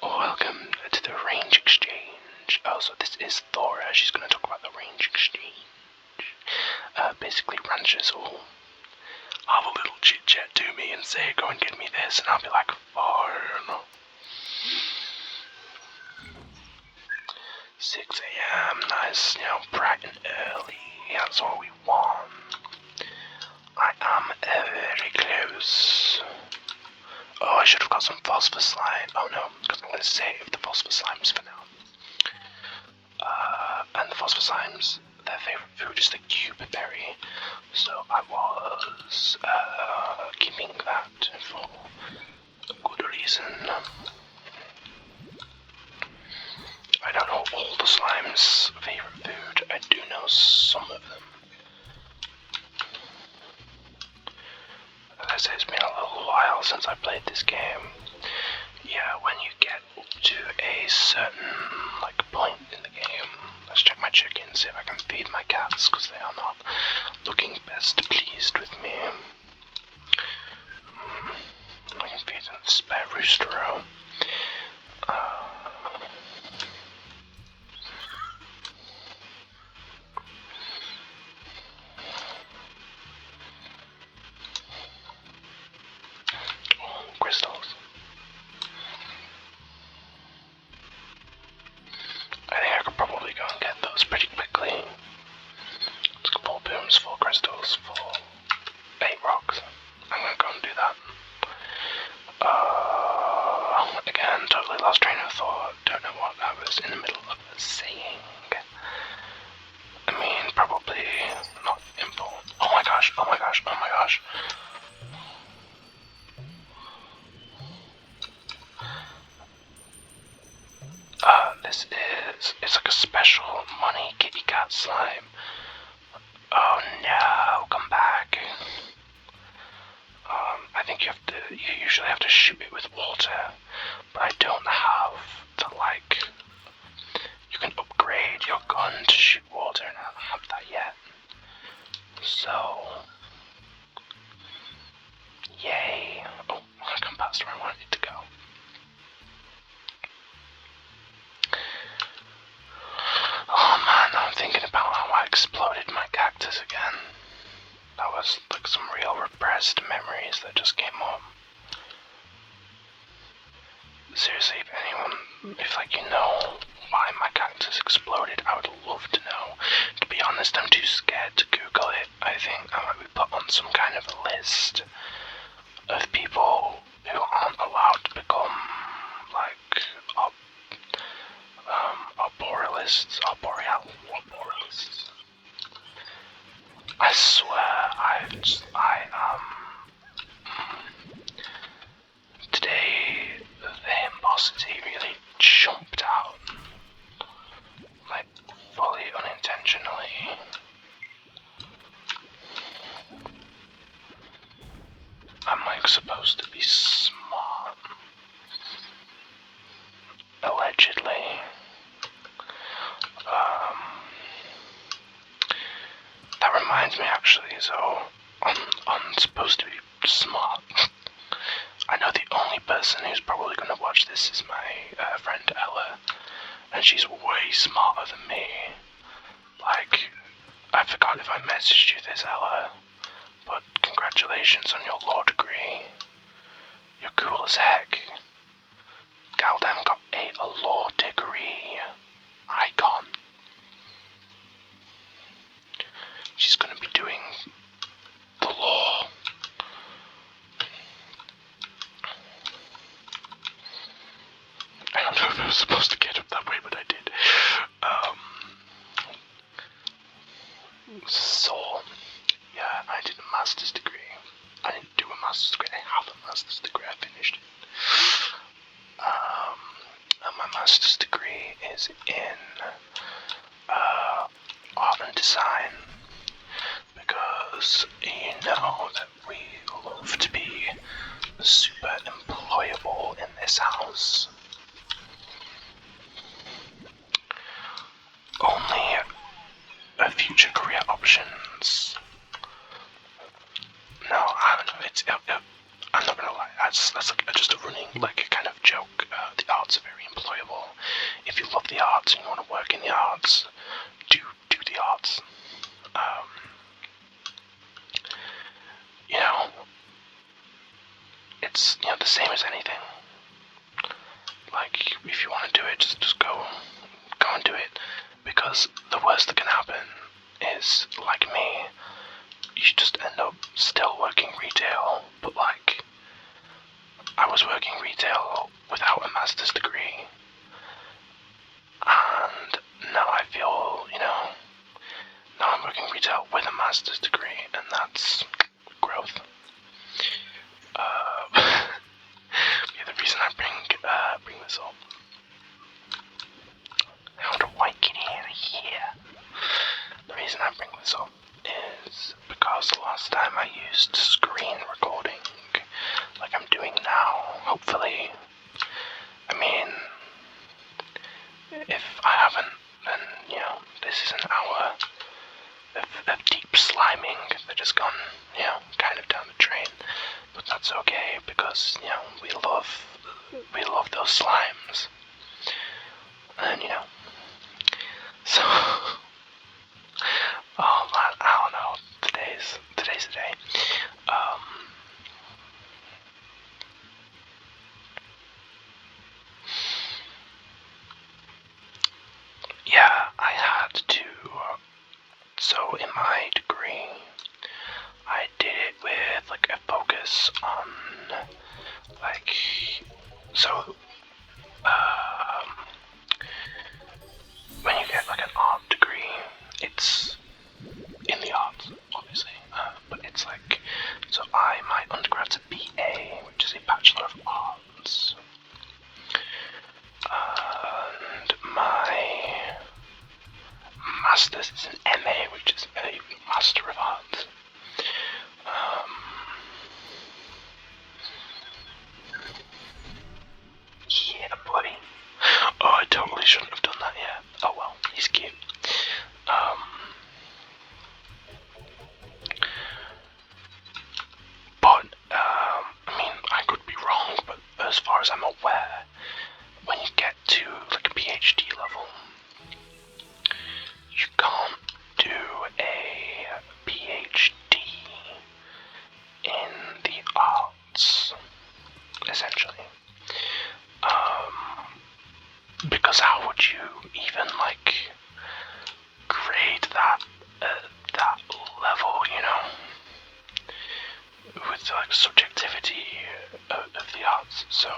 Welcome to the range exchange. Oh, so this is Thora. She's going to talk about the range exchange. Basically, ranchers will have a little chit chat to me and say, go and get me this, and I'll be like, fine. 6 a.m. Nice, bright and early. That's what we want. I am very close. Oh, I should have got some phosphor slime. Oh no, because I'm going to save the phosphor slimes for now. And the phosphor slimes, their favourite food is the cube berry. So I was keeping that for a good reason. I don't know all the slimes' favourite food. I do know some of them. As I say, it's been a little while since I played this game. Yeah, when you get up to a certain point in the game, let's check my chickens, see if I can feed my cats, because they are not looking best pleased with me. I can feed them the spare rooster row. Crystals. I think I could probably go and get those pretty quickly. Let's go 4 booms, 4 crystals, 8 rocks. I'm gonna go and do that. Again, totally lost train of thought. Don't know what I was in the middle of saying. I mean, probably not important. Oh my gosh, oh my gosh, oh my gosh. It's like a special money kitty cat slime. Oh no, come back. I think you usually have to shoot it with water, but I don't have the you can upgrade your gun to shoot water, and I don't have that yet. So, yay. Oh, I come past where I wanted it to go. Oh man, I'm thinking about how I exploded my cactus again. That was some real repressed memories that just came up. Seriously, if you know why my cactus exploded, I would love to know. To be honest, I'm too scared to Google it. I think I might be put on some kind of a list of people who aren't allowed to become arboralists. I swear, today the animosity really jumped out, fully unintentionally. I'm supposed to be smart, allegedly. That reminds me, actually, so I'm supposed to be smart. I know the only person who's probably going to watch this is my friend Ella, and she's way smarter than me. I forgot if I messaged you this, Ella, but congratulations on your law degree. You're cool as heck. Galdem got a law degree. Icon. She's gonna be doing the law. I don't know if I was supposed to get up that way, but I did. So, yeah, I did a master's degree. I didn't do a master's degree, I have a master's degree, I finished it. master's degree is in art and design, because you know that we love to be super employable in this house. Only future career options. No, I don't know. I'm not gonna lie. That's like just a running kind of joke. The arts are very employable. If you love the arts and you want to work in the arts, do the arts. You know, it's the same as anything. Like, if you want to do it, just go and do it. Because the worst that can happen is, like me, you just end up still working retail, but I was working retail without a master's degree, and now I feel, now I'm working retail with a master's degree, and that's growth. Yeah, the reason I bring this up. How do I get out of here? The reason I bring this up is because the last time I used screen recording, like I'm doing now, hopefully, I mean, if I haven't, then, this is an hour of deep sliming that has gone, kind of down the drain, but that's okay, because, we love those slimes, and, so, oh man, I don't know, today's the day. Yeah, I had to, so in my degree, I did it with, a focus on, so, when you get, an art degree, it's in the arts, obviously, but it's so my undergrad's a BA, which is a Bachelor of Arts, and my master's is an MA, which is a Master of Arts. Yeah, buddy. Oh, I totally shouldn't have done that yet. Oh well, he's cute. But, I mean, I could be wrong, but as far as I'm aware, when you get to, a PhD level, you can't do a PhD in the arts, essentially. Because how would you even, grade that at that level, with subjectivity of the arts? So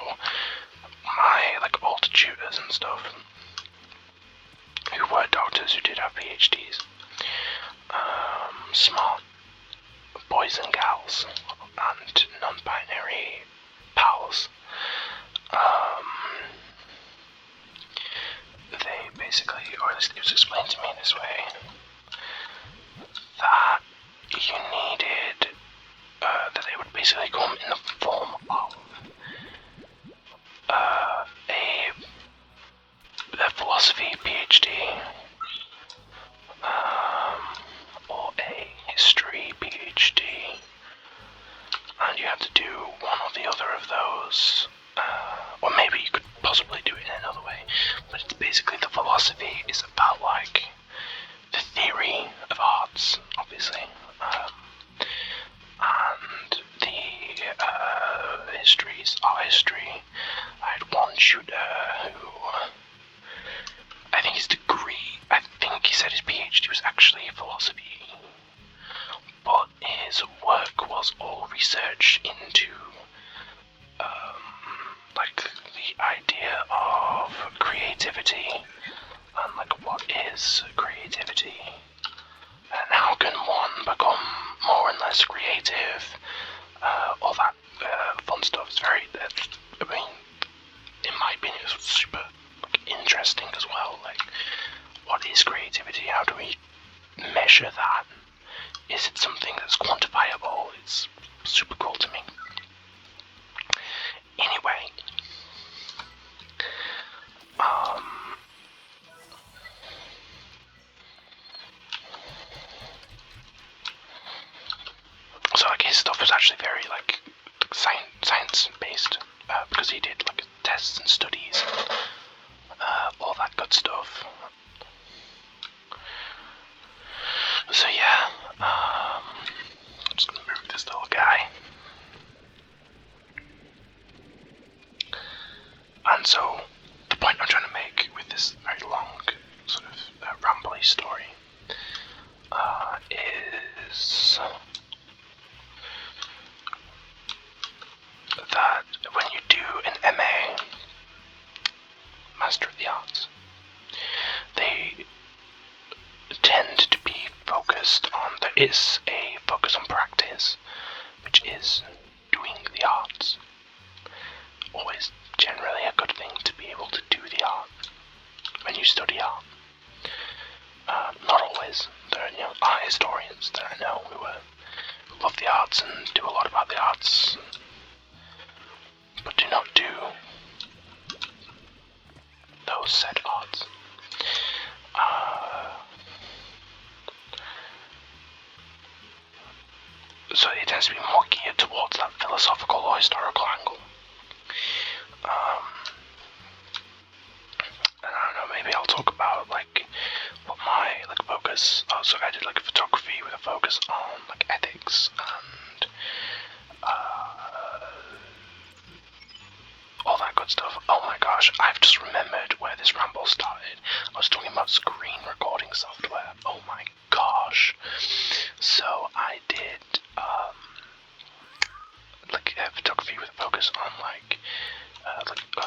my old tutors and stuff, who were doctors who did have PhDs, smart boys and gals and non-binary pals, they basically, or at least it was explained to me this way, that you needed, that they would basically come in the form of a philosophy PhD, or a history PhD, and you had to do one or the other of those, or maybe you could possibly do it in another way, but it's basically the philosophy is about the theory of arts, obviously, and the history's art history. I had one shooter who, I think he said his PhD was actually philosophy, but his work was all research into the idea of creativity and what is creativity and how can one become more and less creative, all that fun stuff. It's very, I mean, in my opinion, it's super how do we measure that? Is it something that's quantifiable? It's super cool to me. Anyway, so like his stuff was actually very like science based, because he did like tests and studies, all that good stuff. So yeah, I'm just gonna move this little guy. And so the point I'm trying to make with this very long sort of rambly story is that when you do an MA, Master of the Arts, they tend to be focused on, there is a focus on practice, which is doing the arts. Always generally a good thing to be able to do the art when you study art. Not always. There are, art historians that I know who love the arts and do a lot about the arts, but do not do those said arts. So it tends to be more geared towards that philosophical or historical angle. And I don't know, maybe I'll talk about like what my focus. So I did like photography with a focus on like ethics and all that good stuff. Oh my gosh, I've just remembered where this ramble started. I was talking about screen recording software. Oh my gosh. So I did photography with a focus on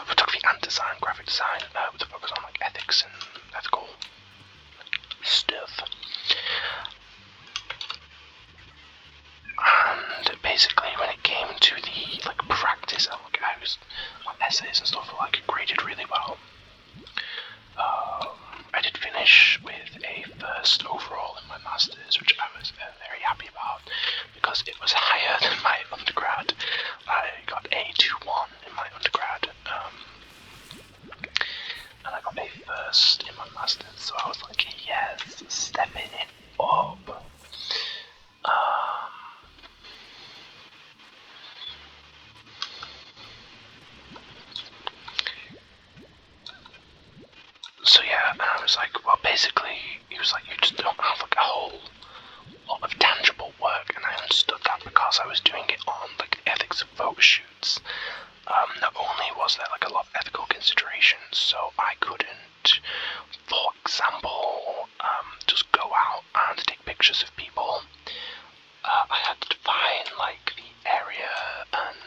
photography and design, graphic design, with a focus on like ethics and ethical stuff. And basically, when it came to the practice, I was on essays and stuff graded really well. I did finish with a first overall in my masters, which I was very happy about because it was higher than my undergrad. I got a 2-1 in my undergrad, and I got a first in my masters, so I was like, yes, stepping it up. So yeah, and I was like, well, basically, he was like, you just don't have a whole lot of tangible work, and I understood that because I was doing it on the ethics of photo shoots. Not only was there a lot of ethical considerations, so I couldn't, for example, just go out and take pictures of people. I had to define the area, and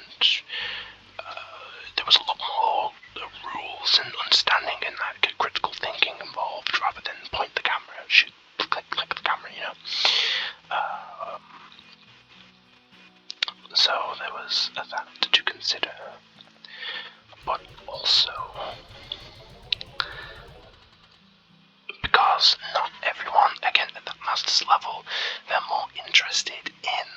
there was a lot more rules and understanding and critical thinking involved rather than point the camera and shoot, click the camera, So there was that to consider, but also because not everyone, again at that master's level, they're more interested in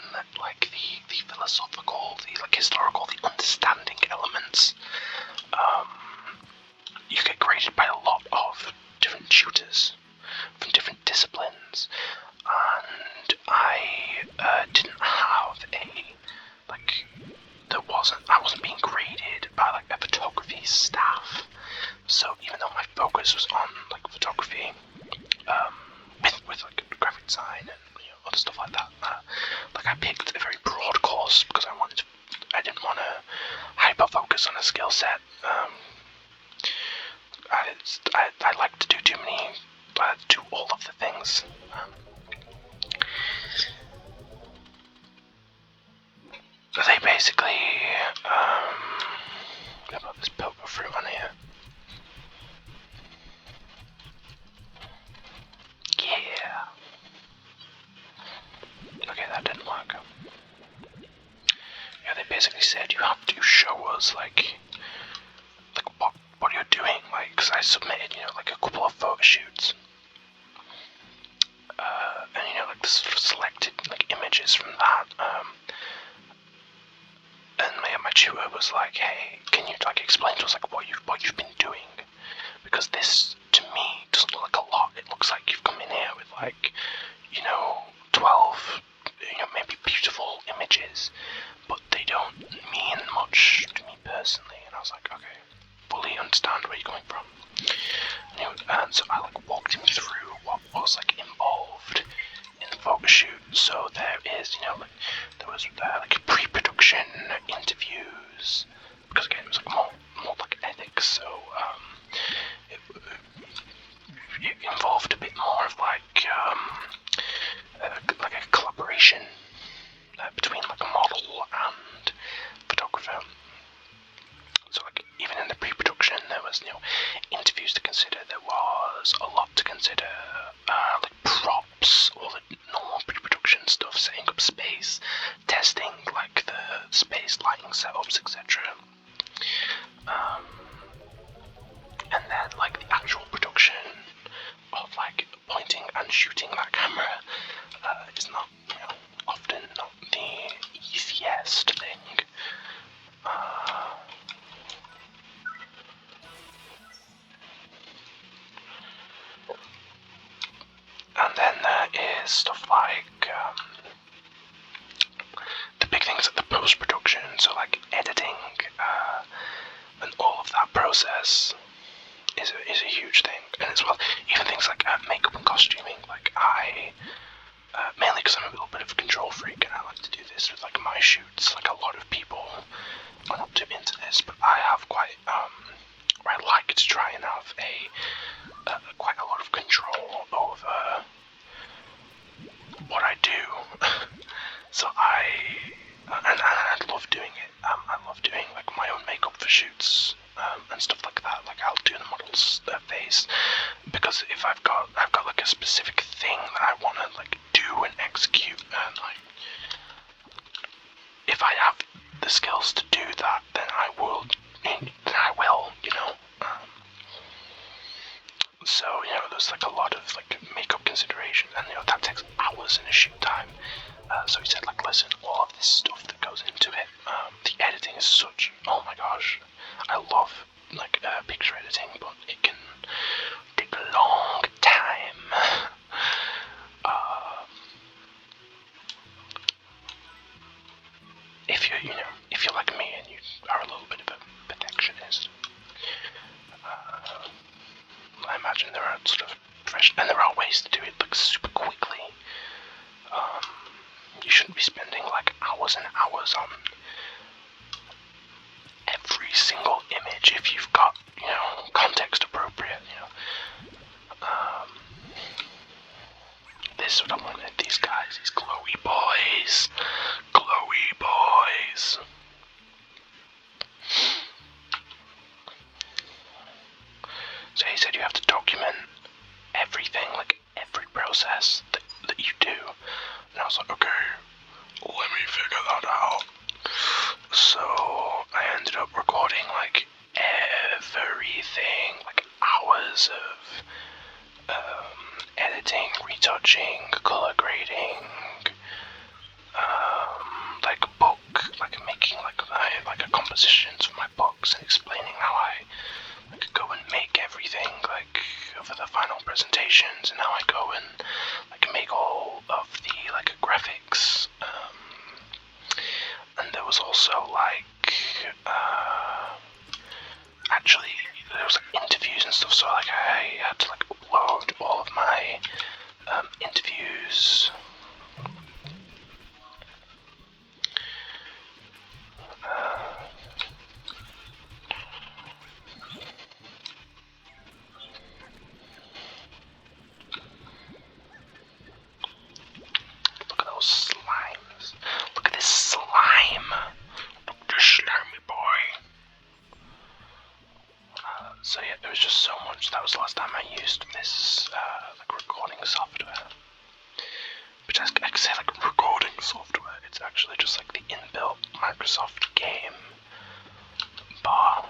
the philosophical, the historical, the understanding elements. You get graded by a lot of different tutors from different disciplines, and I didn't have I wasn't being graded by a photography staff. So even though my focus was on photography, with graphic design and other stuff like that, I picked a very broad course because I didn't want to hyper focus on a skill set. I like to do too many, do all of the things. They basically, what about this poker fruit on here? Yeah. Okay, that didn't work. Yeah, they basically said you have to show us what you're doing, because I submitted, a couple of photo shoots. the sort of selected like images from that. And my tutor was like, "Hey, can you like explain to us like what you've been doing? Because this to me doesn't look like a lot. It looks like you've come in here with like, 12, maybe beautiful images, but they don't mean much to me personally." And I was like, "Okay, fully understand where you're coming from." And so I like walked him through what was like involved in the photo shoot. So there is, there was like pre-production interviews, because again it was like more like ethics. So it involved a bit more of like a collaboration between like a model and photographer. So like even in the pre-production there was interviews to consider, there was a lot to consider, like props, all the normal pre-production stuff, setting up space, testing like the space lighting setups, etc. And then like the actual production of like pointing and shooting that camera is not often not the easiest thing. And then there is stuff like the big things like the post-production, so like editing, and all of that process is a huge thing. And as well, even things like makeup and costuming. Like I, mainly because I'm a little bit of a control freak and I like to do this with like my shoots. Like a lot of people are not too into this, but I have quite, I like to try and have quite a lot of control over what I do. So I love doing it. I love doing like my own makeup for shoots and stuff like that. Like I'll do the model's face, because if I've got like a specific thing that I want to like do and execute, and like if I have the skills to do that, then I will. So there's like a lot of like makeup considerations, and that takes hours in a shoot time. So he said, like, listen, all of this stuff that goes into it, the editing is such, oh my gosh, I love like picture editing, but it can take a long time. If you're like me and you are a little bit of a perfectionist, I imagine there are sort of and there are ways to do it like super quickly. You shouldn't be spending like hours and hours on every single image if you've got, context appropriate, This is what I wanted, these guys, these glowy boys. Glowy boys. So he said you have to document everything, like every process that you do. And I was like, okay, let me figure that out. So I ended up recording like everything, like hours of editing, retouching, color grading, like making like a compositions for my books and explaining how I go and make everything like for the final presentations, and how I go and like make all of the like graphics. And there was also like actually there was like interviews and stuff, so like I had to like upload all of my interviews. Look at those slimes. Look at this slime. Look at this slimy boy. So yeah, there was just so much. That was the last time I used this like recording software. But I can say like recording software. It's actually just like the inbuilt Microsoft game bar.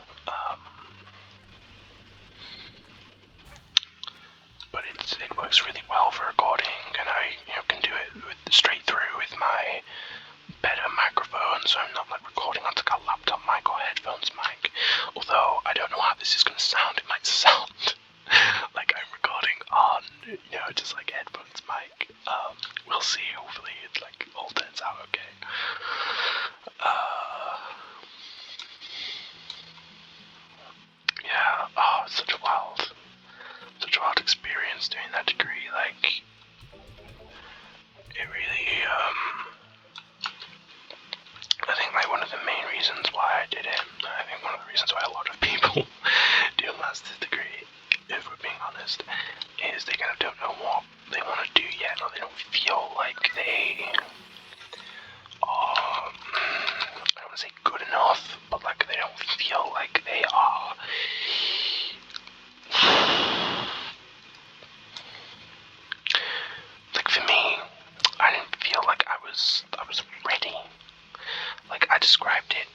But it works really well for recording, and I can do it I don't know how this is going to sound. It might sound like I'm recording on, just like headphones mic. We'll see. Hopefully it all turns out okay. Yeah. Oh, it's such a wild experience doing that degree. It really. I think one of the main reasons why I did it. I think one of the reasons why a lot of people do a master's degree, if we're being honest, is they kind of don't know what they want to do yet, or they don't feel like they are, I don't want to say good enough, but they don't feel like they are for me, I didn't feel like I was ready. I described it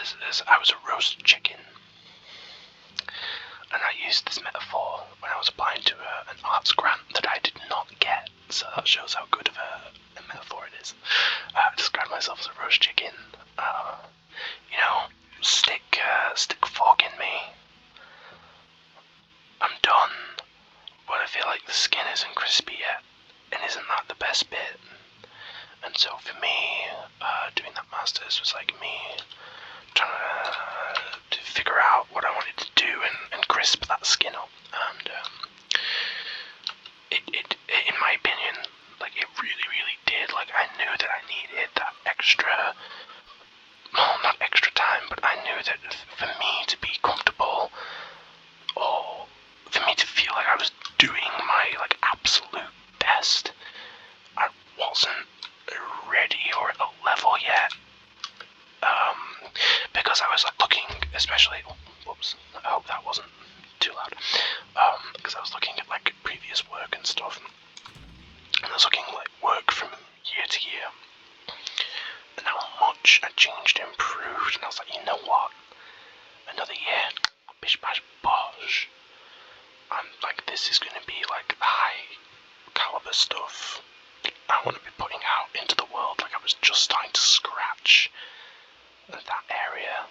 as I was a roast chicken. And I used this metaphor when I was applying to an arts grant that I did not get, so that shows how good of a metaphor it is. I described myself as a roast chicken. Stick a fork in me. I'm done, but I feel like the skin isn't crispy yet, and isn't that the best bit? And so for me, doing that masters was me trying to figure out what I wanted to do and crisp that skin up. And it in my opinion, it really, really did. I knew that I needed that extra, well, not extra time, but I knew that for me to be comfortable, or for me to feel like I was doing my absolute best, I wasn't ready or at a level yet. Because I was looking, especially, whoops, I hope that wasn't too loud, because I was looking at previous work and stuff, and I was looking work from year to year, and how much I changed and improved, and I was you know what, another year, bish bash bosh, I'm this is gonna be the high caliber stuff I want to be putting out into the world. I was just starting to scratch that area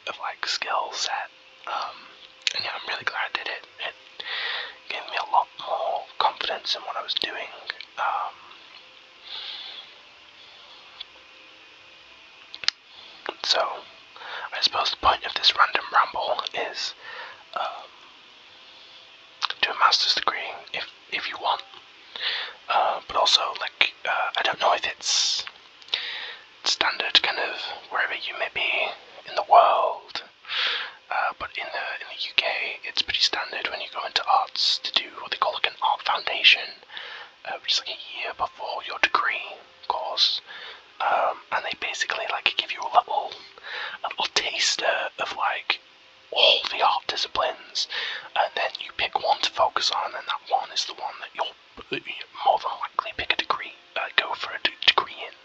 of skill set, and yeah, I'm really glad I did it. It gave me a lot more confidence in what I was doing. So I suppose the point of this random ramble is do a master's degree if you want, but also I don't know if it's standard kind of wherever you may be in the world, but in the UK it's pretty standard when you go into arts to do what they call an art foundation, which is a year before your degree course, and they basically give you a little taster of all the art disciplines, and then you pick one to focus on, and that one is the one that you'll more than likely pick a degree, go for a degree in.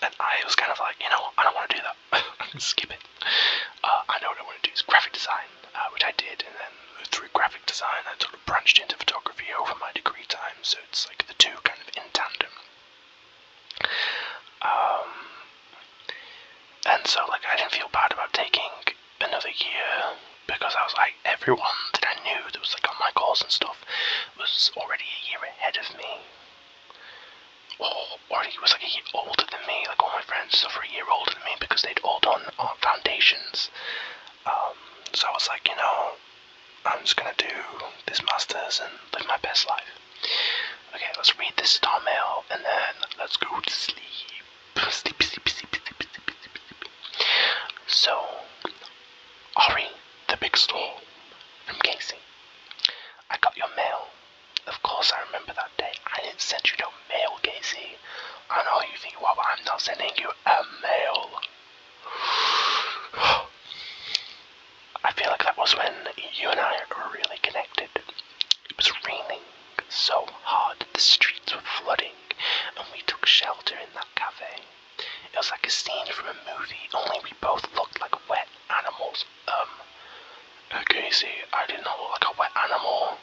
And I was kind of I don't want to do that. I'm going to skip it. I know what I want to do is graphic design, which I did, and then through graphic design I sort of branched into photography over my degree time, so it's the two kind of in tandem. And so I didn't feel bad about taking another year, because I was everyone that I knew that was on my course and stuff was already a year ahead of me, or he was a year older than me. All my friends stuff were a year older than me because they'd all done art foundations. So I was I'm just gonna do this masters and live my best life. Okay, let's read this star mail and then let's go to sleep. Sleep, sleep, sleep, sleep, sleep, sleep, sleep. So, Ari, the big storm from Casey. I got your mail. Of course I remember that day. I didn't send you no mail, Casey. I know you think, well, I'm not sending you a mail. I feel that was when you and I were really connected. It was raining so hard the streets were flooding, and we took shelter in that cafe. It was like a scene from a movie, only we both looked like wet animals. Casey, I did not look like a wet animal.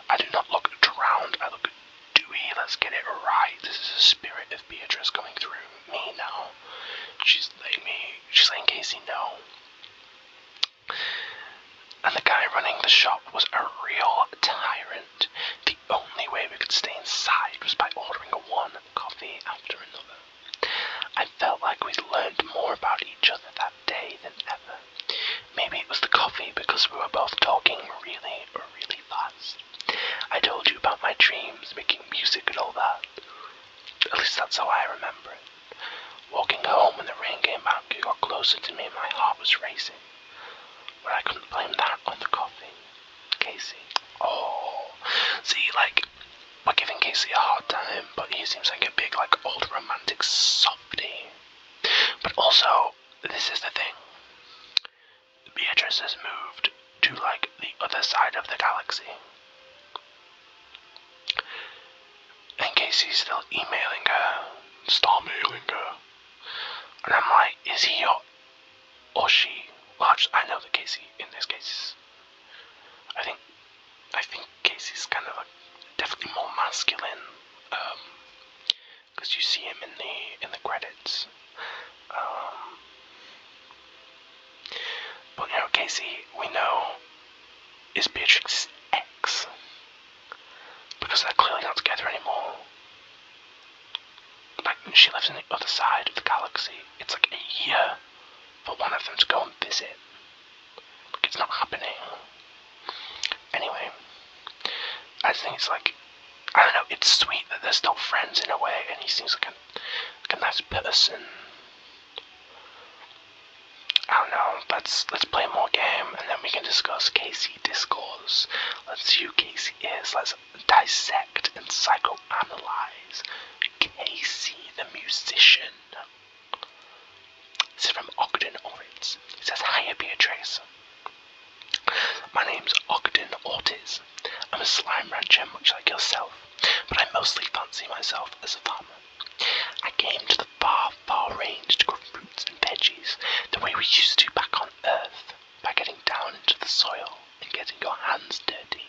I do not look drowned, I look dewy. Let's get it right. This is spirit of Beatrice coming through me now. She's letting Casey know. And the guy running the shop was a real tyrant. The only way we could stay inside was by ordering one coffee after another. I felt like we'd learned more about each other that day than ever. Maybe it was the coffee because we were both talking really, really fast. I told you about my dreams, making music and all that. At least that's how I remember it. Walking home when the rain came back, you got closer to me and my heart was racing. But I couldn't blame that on the coffee. Casey. Oh. See, like, we're giving Casey a hard time, but he seems like a big, like, old romantic softie. But also, this is the thing. Beatrice has moved to, like, the other side of the galaxy. And Casey's still emailing her. Stop mailing her. And I'm like, is he or she? Well, I know that Casey, in this case, I think Casey's kind of like definitely more masculine, because you see him in the credits. But you know, Casey, we know, is Beatrix's ex, because they're clearly not together anymore. Like, she lives on the other side of the galaxy. It's like a year for one of them to go and visit. Like, it's not happening. Anyway, I just think it's like, I don't know, it's sweet that they're still friends in a way, and he seems like a nice person. I don't know, let's play more game, and then we can discuss Casey discourse. Let's see who Casey is. Let's dissect and psychoanalyze Casey the musician. This is from Ogden Ortiz. It says, "Hiya Beatrice. My name's Ogden Ortiz. I'm a slime rancher much like yourself, but I mostly fancy myself as a farmer. I came to the far, far range to grow fruits and veggies the way we used to back on Earth, by getting down into the soil and getting your hands dirty.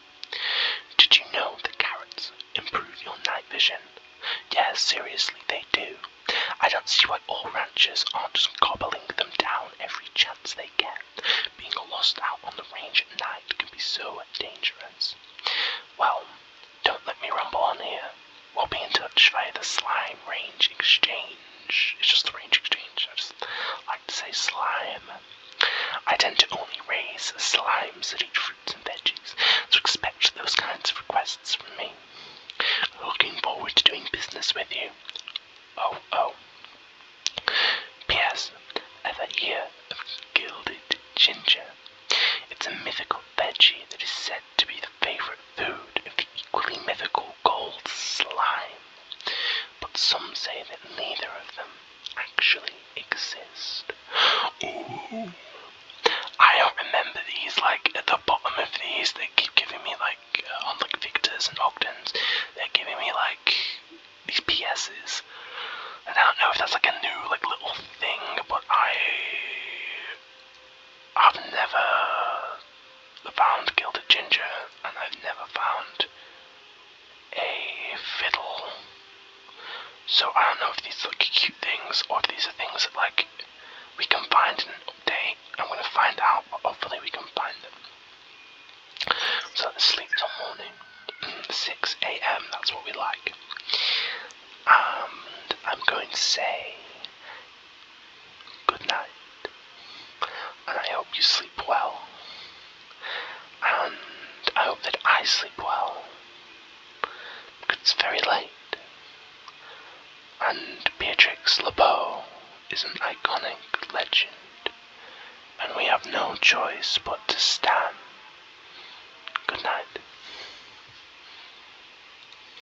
Did you know that carrots improve your night vision? Yeah, seriously, they do. I don't see why all ranchers aren't just gobbling them down every chance they get. Being lost out on the range at night can be so dangerous. Well, don't let me rumble on here. We'll be in touch via the slime range exchange." It's just the range exchange. I just like to say slime. "I tend to only raise slimes that eat fruits and veggies, so expect those kinds of requests from me. Looking forward to doing business with you. Oh. P.S. Ever hear of gilded ginger? It's a mythical veggie that is said to be the favorite food of the equally mythical gold slime. But some say that neither of them actually exist." Ooh. I don't remember these, like, at the bottom of these, they keep giving me, like, on, like, Victor's and Ogden's, they're giving me, like, these PS's. And I don't know if that's, like, a new, like, little thing, but I've never found gilded ginger, and I've never found a fiddle. So I don't know if these are, like, cute things, or if these are things that, like, we can find in an update. I'm gonna find out, but hopefully we can find them. So let's sleep till morning. 6 a.m, that's what we like. And I'm going to say good night. And I hope you sleep well. And I hope that I sleep well. Because it's very late. And Beatrix LeBeau is an iconic legend. And we have no choice but to stand